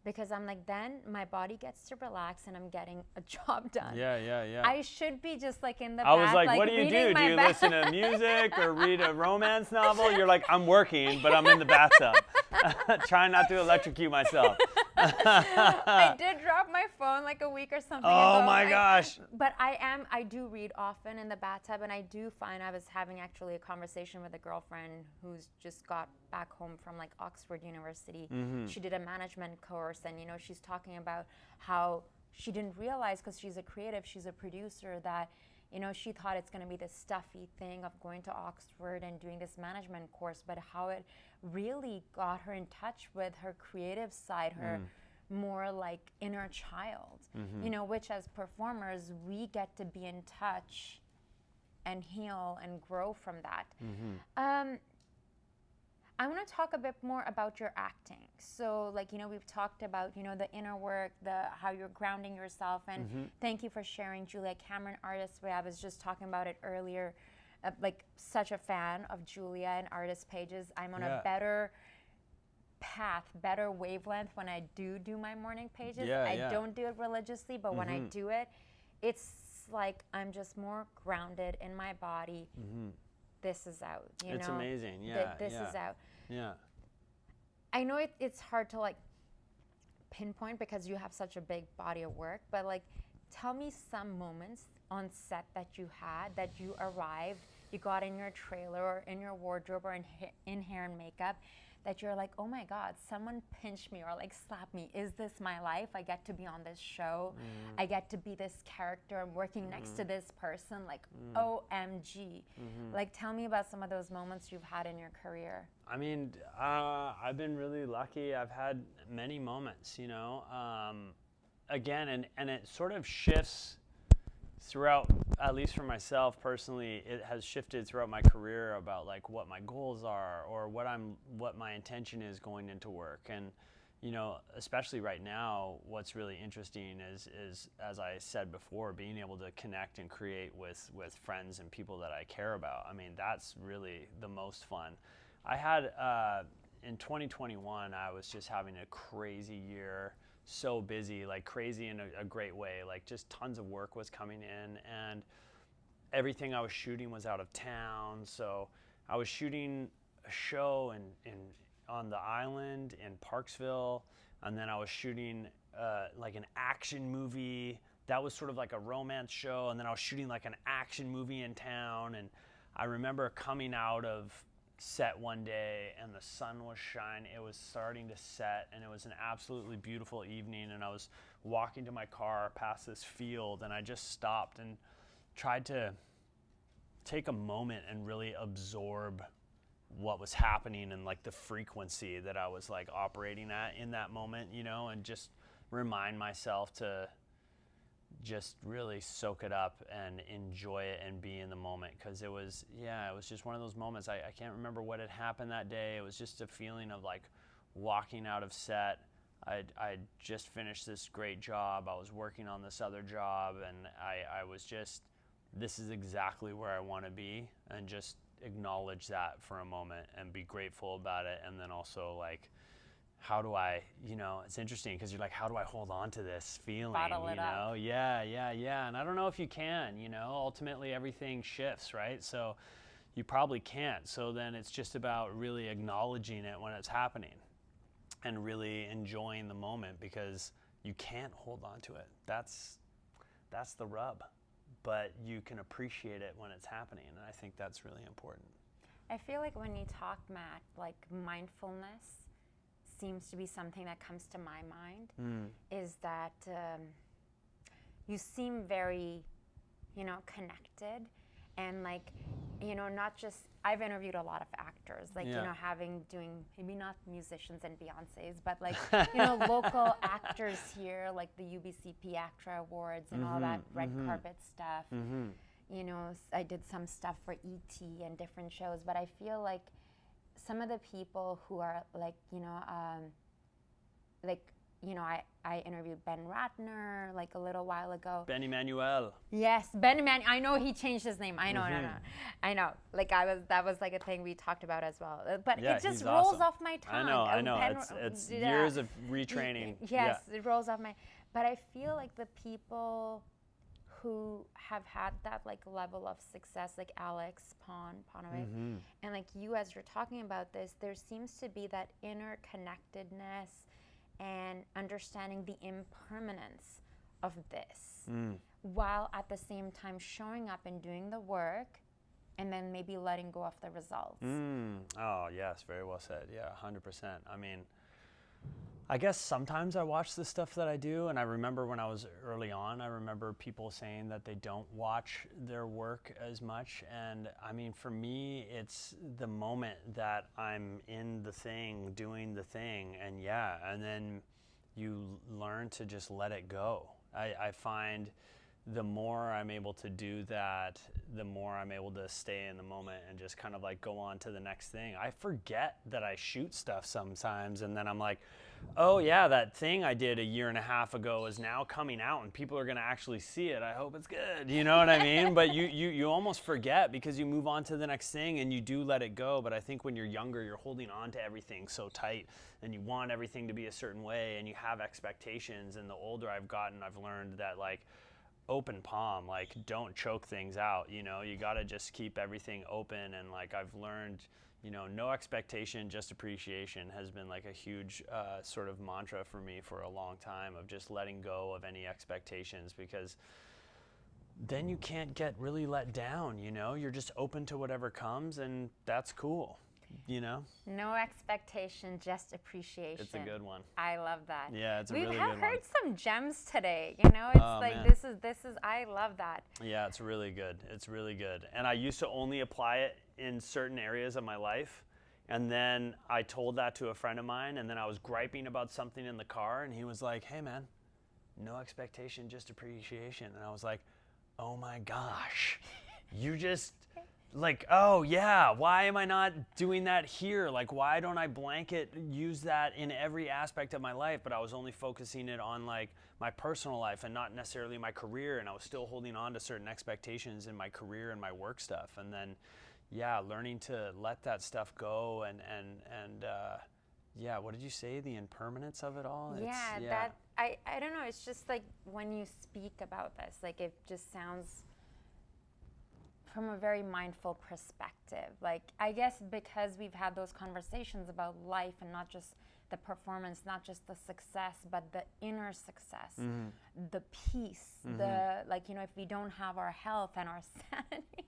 Because I'm like, then my body gets to relax and I'm getting a job done. Yeah. I should be just like in the I bath. was like, what do you reading do? my Do you ba- listen to music or read a romance novel? You're like, I'm working, but I'm in the bathtub. Trying not to electrocute myself. I did drop my phone like a week or something Oh ago. my gosh. But I do read often in the bathtub, and I do find I was having actually a conversation with a girlfriend who's just got back home from like Oxford University. She did a management course, and you know, she's talking about how she didn't realize, because she's a creative, she's a producer, that you know, she thought it's going to be this stuffy thing of going to Oxford and doing this management course, but how it really got her in touch with her creative side, her more like inner child, you know, which as performers, we get to be in touch and heal and grow from that. I want to talk a bit more about your acting. So, like, you know, we've talked about, you know, the inner work, how you're grounding yourself, and thank you for sharing Julia Cameron Artist Way. I was just talking about it earlier. Like, such a fan of Julia and artist pages. I'm on a better path, better wavelength when I do my morning pages. I don't do it religiously, but when I do it, it's like I'm just more grounded in my body. This is out, you know. It's amazing, This is out. Yeah. I know it's hard to like pinpoint because you have such a big body of work, but like tell me some moments on set that you had, that you arrived you got in your trailer or in your wardrobe or in hair and makeup, that you're like, oh my God, someone pinched me or like slapped me. Is this my life? I get to be on this show. I get to be this character. I'm working next to this person. Like, OMG. Like, tell me about some of those moments you've had in your career. I mean, I've been really lucky. I've had many moments, you know. Again, and it sort of shifts throughout, at least for myself personally, it has shifted throughout my career about like what my goals are or what my intention is going into work. And you know, especially right now, what's really interesting is as I said before, being able to connect and create with friends and people that I care about. I mean, that's really the most fun. I had in 2021, I was just having a crazy year. So busy, like crazy in a great way, like just tons of work was coming in, and everything I was shooting was out of town. So I was shooting a show in on the island in Parksville, and then I was shooting like an action movie that was sort of like a romance show, and then I was shooting like an action movie in town. And I remember coming out of set one day and the sun was shining. It was starting to set, and it was an absolutely beautiful evening, and I was walking to my car past this field, and I just stopped and tried to take a moment and really absorb what was happening and like the frequency that I was like operating at in that moment, you know, and just remind myself to just really soak it up and enjoy it and be in the moment, because it was just one of those moments. I can't remember what had happened that day. It was just a feeling of like walking out of set. I'd just finished this great job. I was working on this other job, and I was just, this is exactly where I want to be, and just acknowledge that for a moment and be grateful about it. And then also like, how do I, you know, it's interesting because you're like, how do I hold on to this feeling? Bottle it up. Yeah. And I don't know if you can, you know, ultimately everything shifts, right? So you probably can't. So then it's just about really acknowledging it when it's happening and really enjoying the moment, because you can't hold on to it. That's the rub. But you can appreciate it when it's happening. And I think that's really important. I feel like when you talk, Matt, like mindfulness seems to be something that comes to my mind, is that you seem very, you know, connected, and like, you know, not just, I've interviewed a lot of actors, like, you know, doing maybe not musicians and Beyoncés, but like, you know, local actors here, like the UBCP Actra Awards and all that red carpet stuff. You know, I did some stuff for ET and different shows, but I feel like some of the people who are like, I interviewed Ben Ratner like a little while ago. Ben Emmanuel. Yes, Ben Emmanuel. I know he changed his name. I know, I know. Like that was like a thing we talked about as well. But it just rolls off my tongue. I know. It's years of retraining. Yes, it rolls off my. But I feel like the people who have had that like level of success, like Alex Ponovic, and like you, as you're talking about this, there seems to be that interconnectedness and understanding the impermanence of this, while at the same time showing up and doing the work, and then maybe letting go of the results. Oh yes, very well said. Yeah, 100%. I mean, I guess sometimes I watch the stuff that I do, and I remember when I was early on, I remember people saying that they don't watch their work as much. And I mean, for me, it's the moment that I'm in the thing, doing the thing, and then you learn to just let it go. I find the more I'm able to do that, the more I'm able to stay in the moment and just kind of like go on to the next thing. I forget that I shoot stuff sometimes, and then I'm like, oh yeah, that thing I did a year and a half ago is now coming out and people are gonna actually see it. I hope it's good, you know what I mean? But you almost forget because you move on to the next thing and you do let it go. But I think when you're younger, you're holding on to everything so tight and you want everything to be a certain way and you have expectations. And the older I've gotten, I've learned that like, open palm, like don't choke things out, you know, you got to just keep everything open. And like I've learned, you know, no expectation, just appreciation has been like a huge sort of mantra for me for a long time, of just letting go of any expectations, because then you can't get really let down, you know? You're just open to whatever comes, and that's cool, you know? No expectation, just appreciation. It's a good one. I love that. Yeah, it's a really good one. We've heard some gems today, you know? It's Oh, like, man. this is, I love that. Yeah, it's really good. It's really good. And I used to only apply it in certain areas of my life. And then I told that to a friend of mine, and then I was griping about something in the car, and he was like, hey man, no expectation, just appreciation. And I was like, oh my gosh, you just like, oh yeah, why am I not doing that here? Like, why don't I blanket use that in every aspect of my life? But I was only focusing it on like my personal life and not necessarily my career. And I was still holding on to certain expectations in my career and my work stuff. And then, yeah, learning to let that stuff go and yeah, what did you say? The impermanence of it all? Yeah, that, I don't know, it's just like when you speak about this, like it just sounds from a very mindful perspective. Like, I guess because we've had those conversations about life and not just the performance, not just the success, but the inner success, the peace, the, like, you know, if we don't have our health and our sanity,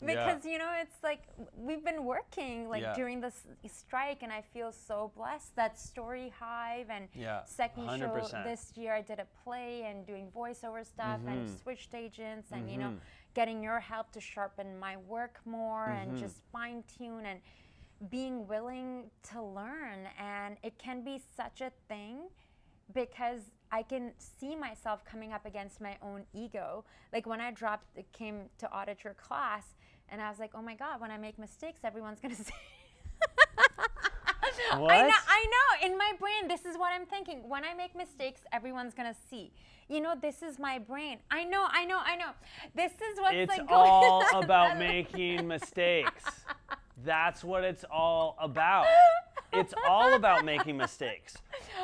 because, you know, it's like we've been working like during this strike, and I feel so blessed that StoryHive and second 100%. show this year, I did a play and doing voiceover stuff and switched agents and, you know, getting your help to sharpen my work more and just fine tune and being willing to learn. And it can be such a thing because I can see myself coming up against my own ego. Like when I came to audit your class, and I was like, oh my God, when I make mistakes, everyone's gonna see. What? I know, in my brain, this is what I'm thinking. When I make mistakes, everyone's gonna see. You know, this is my brain. I know. This is what's it's like all about making mistakes. That's what it's all about. It's all about making mistakes.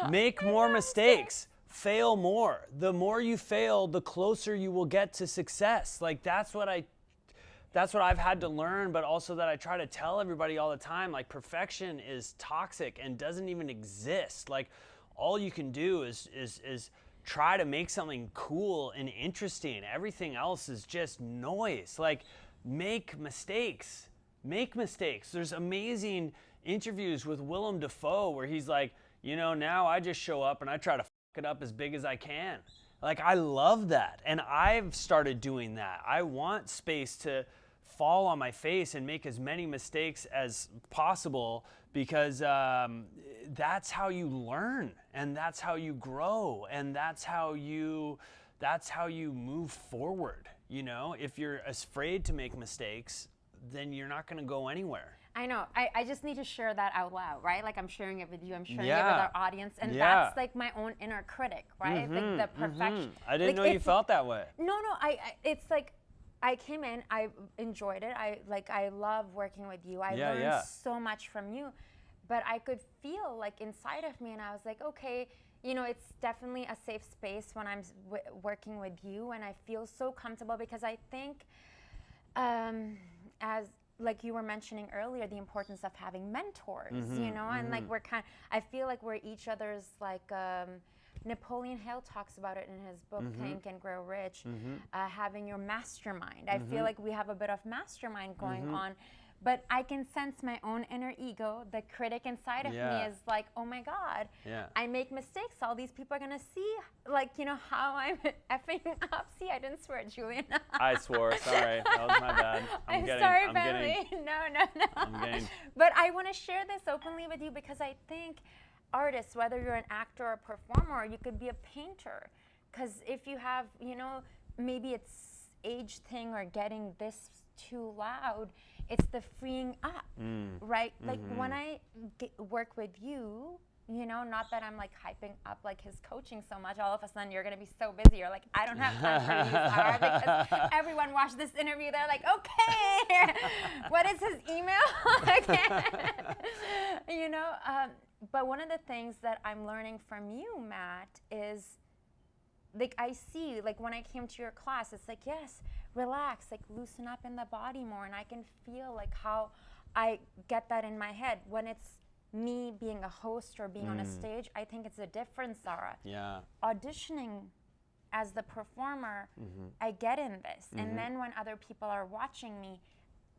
Make more mistakes. Fail more. The more you fail, the closer you will get to success. Like that's what I've had to learn, but also that I try to tell everybody all the time. Like perfection is toxic and doesn't even exist. Like all you can do is try to make something cool and interesting. Everything else is just noise. Like make mistakes. Make mistakes. There's amazing interviews with Willem Dafoe where he's like, you know, now I just show up and I try to fuck it up as big as I can. Like, I love that. And I've started doing that. I want space to fall on my face and make as many mistakes as possible because that's how you learn and that's how you grow and that's how you move forward. You know, if you're afraid to make mistakes, then you're not going to go anywhere. I know. I just need to share that out loud, right? Like I'm sharing it with you. I'm sharing it with our audience. And that's like my own inner critic, right? Like the perfection. I didn't know you felt that way. No. It's like I came in, I enjoyed it. I love working with you. I learned so much from you. But I could feel like inside of me, and I was like, okay, you know, it's definitely a safe space when I'm working with you. And I feel so comfortable because I think as like you were mentioning earlier, the importance of having mentors, you know, and like I feel like we're each other's, like Napoleon Hill talks about it in his book, Think and Grow Rich, having your mastermind. I feel like we have a bit of mastermind going on, but I can sense my own inner ego, the critic inside of me is like, oh my God, I make mistakes. All these people are gonna see, like, you know, how I'm effing up. See, I didn't swear, Julian. I swore, sorry, that was my bad. I'm sorry, family. No. I'm getting. But I wanna share this openly with you because I think artists, whether you're an actor or a performer, or you could be a painter. Because if you have, you know, maybe it's age thing or getting this too loud, it's the freeing up, right? Like when I work with you, you know, not that I'm like hyping up like his coaching so much, all of a sudden you're gonna be so busy. You're like, I don't have time for you, Zara, because everyone watched this interview. They're like, okay, what is his email? You know, but one of the things that I'm learning from you, Matt, is like I see, like when I came to your class, it's like, yes, relax, like loosen up in the body more. And I can feel like how I get that in my head. When it's me being a host or being on a stage, I think it's a difference, Zara. Yeah. Auditioning as the performer, I get in this. And then when other people are watching me,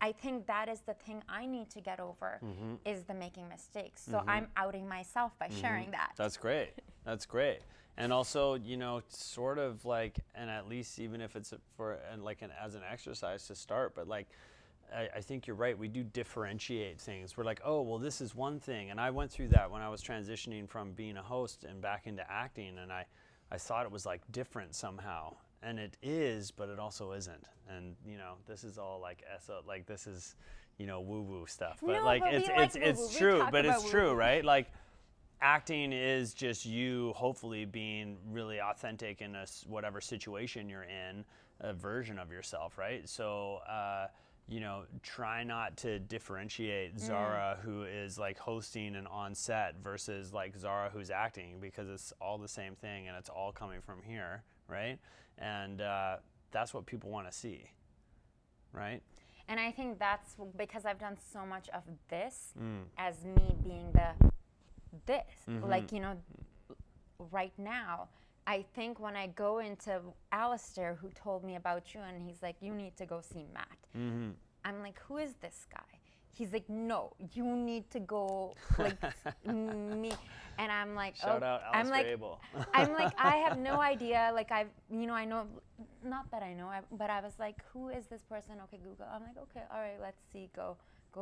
I think that is the thing I need to get over, is the making mistakes. So I'm outing myself by sharing that. That's great. That's great. And also, you know, sort of like, and at least even if it's for, and like as an exercise to start, but like, I think you're right. We do differentiate things. We're like, oh, well, this is one thing. And I went through that when I was transitioning from being a host and back into acting. And I thought it was like different somehow. And it is, but it also isn't. And, you know, this is all like, like this is, you know, woo-woo stuff. But No, like, but it's true, but it's true, right? Like, acting is just you hopefully being really authentic in whatever situation you're in, a version of yourself, right? So, you know, try not to differentiate Zara, who is like hosting and on set, versus like Zara, who's acting, because it's all the same thing and it's all coming from here, right? And that's what people want to see, right? And I think that's because I've done so much of this as me being this. Like, you know, right now, I think when I go into Alistair, who told me about you, and he's like, you need to go see Matt. I'm like, who is this guy? He's like, no, you need to go, like, me. And I'm like, Shout out Alistair Abel. I'm like, I have no idea. Like, you know, I know, not that I know, but I was like, who is this person? Okay, Google. I'm like, okay, all right, let's see, go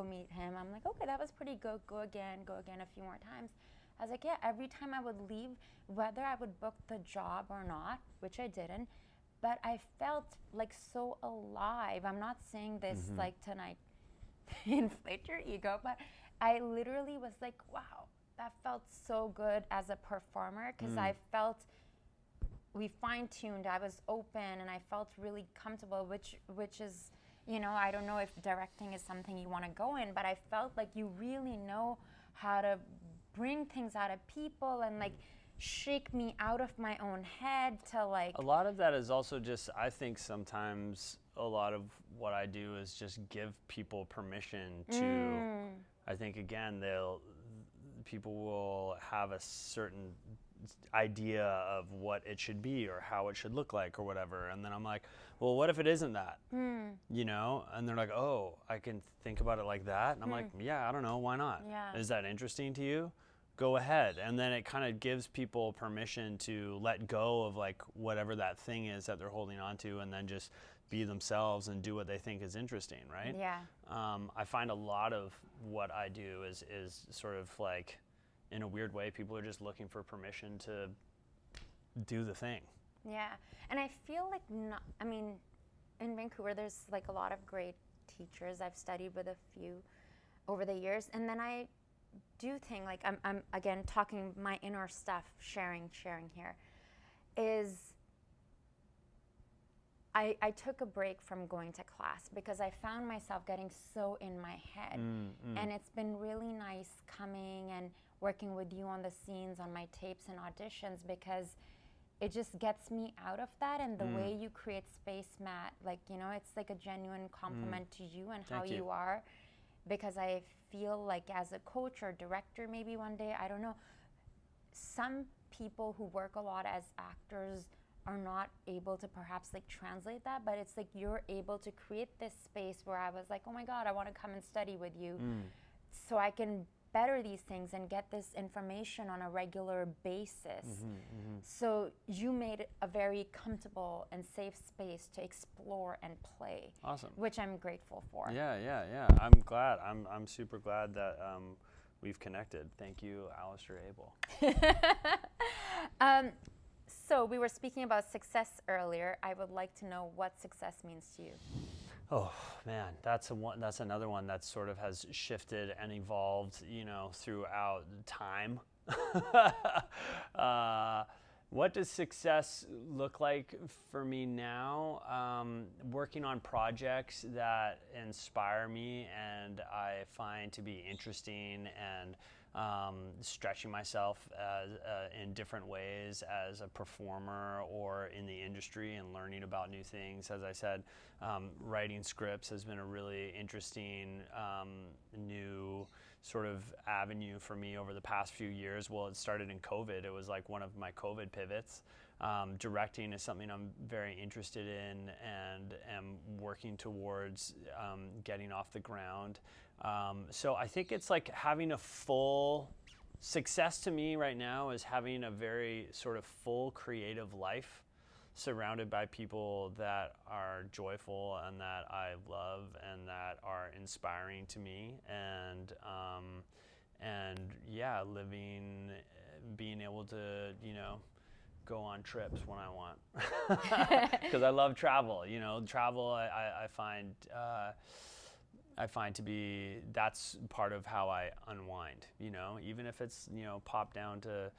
meet him. I'm like, okay, that was pretty good. Go again a few more times. I was like, yeah, every time I would leave, whether I would book the job or not, which I didn't, but I felt like so alive. I'm not saying this like tonight inflate your ego, but I literally was like, wow, that felt so good as a performer, because I felt we fine-tuned, I was open, and I felt really comfortable, which is, you know, I don't know if directing is something you want to go in, but I felt like you really know how to bring things out of people and like shake me out of my own head to like. A lot of that is also just, I think sometimes a lot of what I do is just give people permission to, I think again, people will have a certain idea of what it should be or how it should look like or whatever, and then I'm like, well, what if it isn't that? You know? And they're like, oh, I can think about it like that? And I'm like, yeah, I don't know, why not? Yeah. Is that interesting to you? Go ahead. And then it kind of gives people permission to let go of like whatever that thing is that they're holding on to, and then just be themselves and do what they think is interesting, right? Yeah. I find a lot of what I do is sort of like, in a weird way, people are just looking for permission to do the thing. Yeah, and I feel like, I mean, in Vancouver, there's like a lot of great teachers. I've studied with a few over the years, and then I do think, like, I'm again talking my inner stuff, sharing here, is I took a break from going to class because I found myself getting so in my head, and it's been really nice coming and working with you on the scenes, on my tapes and auditions, because it just gets me out of that. And the way you create space, Matt, like, you know, it's like a genuine compliment to you and how you are, because I feel like as a coach or director, maybe one day, I don't know, some people who work a lot as actors are not able to perhaps like translate that, but it's like you're able to create this space where I was like, oh my God, I want to come and study with you so I can better these things and get this information on a regular basis. So you made it a very comfortable and safe space to explore and play. Awesome. Which I'm grateful for. Yeah. I'm glad. I'm super glad that we've connected. Thank you, Alistair Abel. So we were speaking about success earlier. I would like to know what success means to you. Oh man, that's another one that sort of has shifted and evolved, you know, throughout time. What does success look like for me now? Working on projects that inspire me and I find to be interesting, and stretching myself in different ways as a performer or in the industry and learning about new things. As I said, writing scripts has been a really interesting new sort of avenue for me over the past few years. Well, it started in COVID. It was like one of my COVID pivots. Directing is something I'm very interested in and am working towards getting off the ground. So I think it's like having a full success to me right now is having a very sort of full creative life surrounded by people that are joyful and that I love and that are inspiring to me, and yeah, living, being able to, you know, go on trips when I want, because I love travel. You know, travel I find to be, that's part of how I unwind. You know, even if it's, you know, pop down to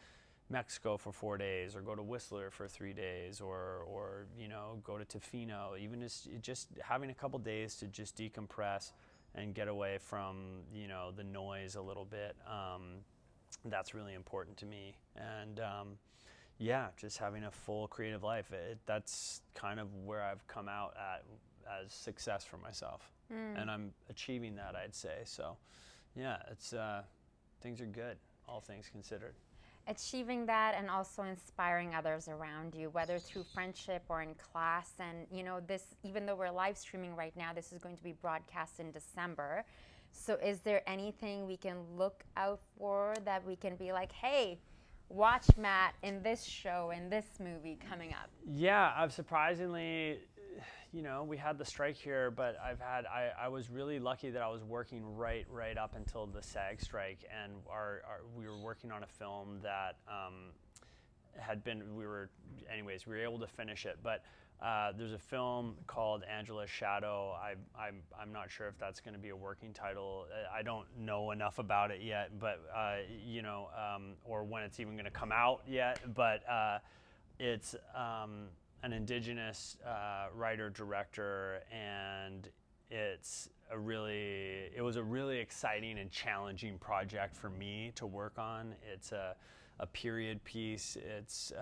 Mexico for 4 days, or go to Whistler for 3 days, or you know, go to Tofino. Even just having a couple days to just decompress and get away from, you know, the noise a little bit. That's really important to me. And yeah, just having a full creative life. That's kind of where I've come out at as success for myself, and I'm achieving that, I'd say. So yeah, it's things are good, all things considered. Achieving that and also inspiring others around you, whether through friendship or in class. And you know, this, even though we're live streaming right now, this is going to be broadcast in December. So is there anything we can look out for that we can be like, hey, watch Matt in this show, in this movie coming up? Yeah, I've surprisingly, you know, we had the strike here, but I was really lucky that I was working right up until the SAG strike, and we were working on a film that we were able to finish it. But there's a film called Angela's Shadow. I'm not sure if that's going to be a working title. I don't know enough about it yet, but you know, or when it's even going to come out yet. But it's an Indigenous writer-director, and it was a really exciting and challenging project for me to work on. It's a period piece. It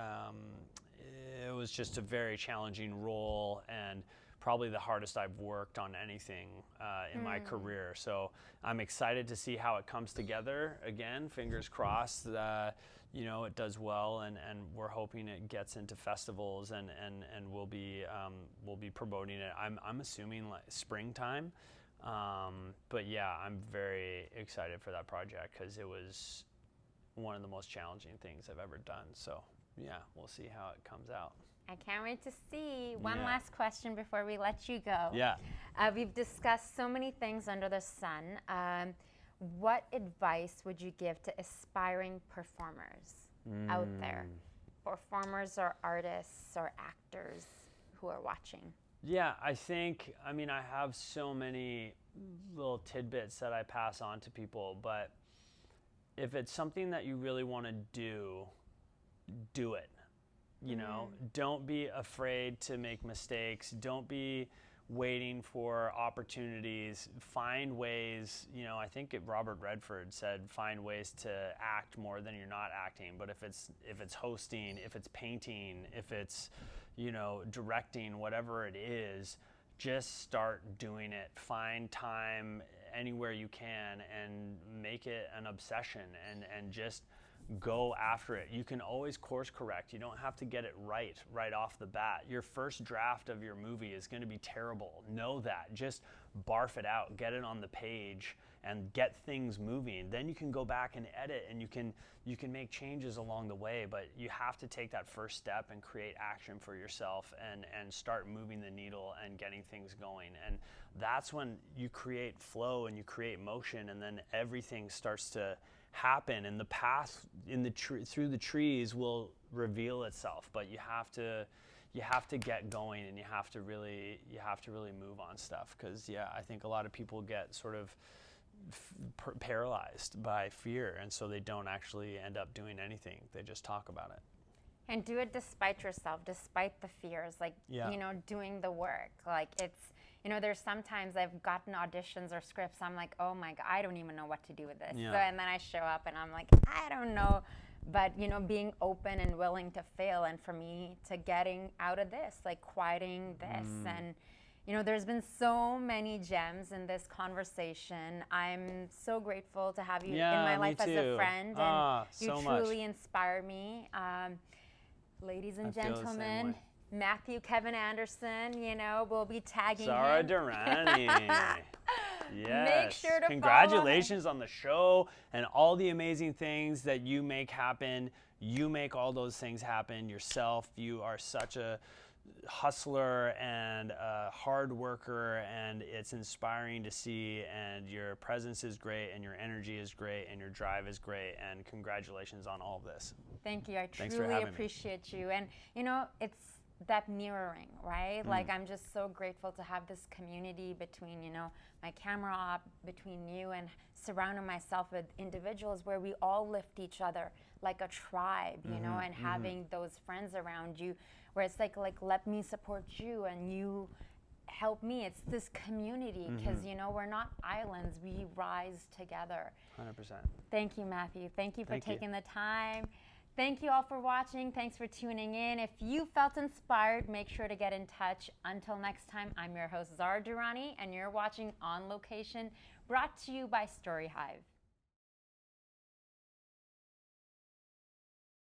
was just a very challenging role, and probably the hardest I've worked on anything in my career. So I'm excited to see how it comes together. Again, fingers crossed, you know, it does well, and we're hoping it gets into festivals, and we'll be promoting it. I'm assuming like springtime, but yeah, I'm very excited for that project because it was one of the most challenging things I've ever done. So yeah, we'll see how it comes out. I can't wait to see. One last question before we let you go. Yeah. We've discussed so many things under the sun. What advice would you give to aspiring performers out there? Performers or artists or actors who are watching? Yeah, I have so many little tidbits that I pass on to people, but if it's something that you really want to do it. You know, don't be afraid to make mistakes. Don't be waiting for opportunities. Find ways, you know, I think Robert Redford said, find ways to act more than you're not acting. But if it's hosting, if it's painting, if it's, you know, directing, whatever it is, just start doing it. Find time anywhere you can and make it an obsession, and just go after it. You can always course correct. You don't have to get it right off the bat. Your first draft of your movie is going to be terrible. Know that. Just barf it out. Get it on the page and get things moving. Then you can go back and edit, and you can make changes along the way, but you have to take that first step and create action for yourself and start moving the needle and getting things going. And that's when you create flow and you create motion, and then everything starts to happen, and the path through the trees will reveal itself. But you have to get going, and you have to really move on stuff, because I think a lot of people get sort of paralyzed by fear, and so they don't actually end up doing anything. They just talk about it. And do it despite yourself, despite the fears, like, you know, doing the work. Like, it's, you know, there's sometimes I've gotten auditions or scripts, I'm like, oh my God, I don't even know what to do with this. Yeah. So, and then I show up and I'm like, I don't know. But, you know, being open and willing to fail, and for me to getting out of this, like quieting this. And, you know, there's been so many gems in this conversation. I'm so grateful to have you in my life as a friend, and you so truly much. inspire me. Ladies and I feel the same gentlemen, way. Matthew Kevin Anderson, you know, will be tagging Zara him. Durrani. Yes. Make sure to Congratulations on the show and all the amazing things that you make happen. You make all those things happen yourself. You are such a hustler and a hard worker, and it's inspiring to see, and your presence is great, and your energy is great, and your drive is great, and congratulations on all of this. Thank you. I Thanks for truly having me. appreciate you. And, you know, it's that mirroring, right? Like, I'm just so grateful to have this community between, you know, my camera op, between you, and surrounding myself with individuals where we all lift each other like a tribe, you know, and having those friends around you where it's like let me support you and you help me. It's this community because, you know, we're not islands. We rise together. 100%. Thank you, Matthew. Thank you for Thank you. taking the time. Thank you all for watching. Thanks for tuning in. If you felt inspired, make sure to get in touch. Until next time, I'm your host, Zara Durrani, and you're watching On Location, brought to you by StoryHive.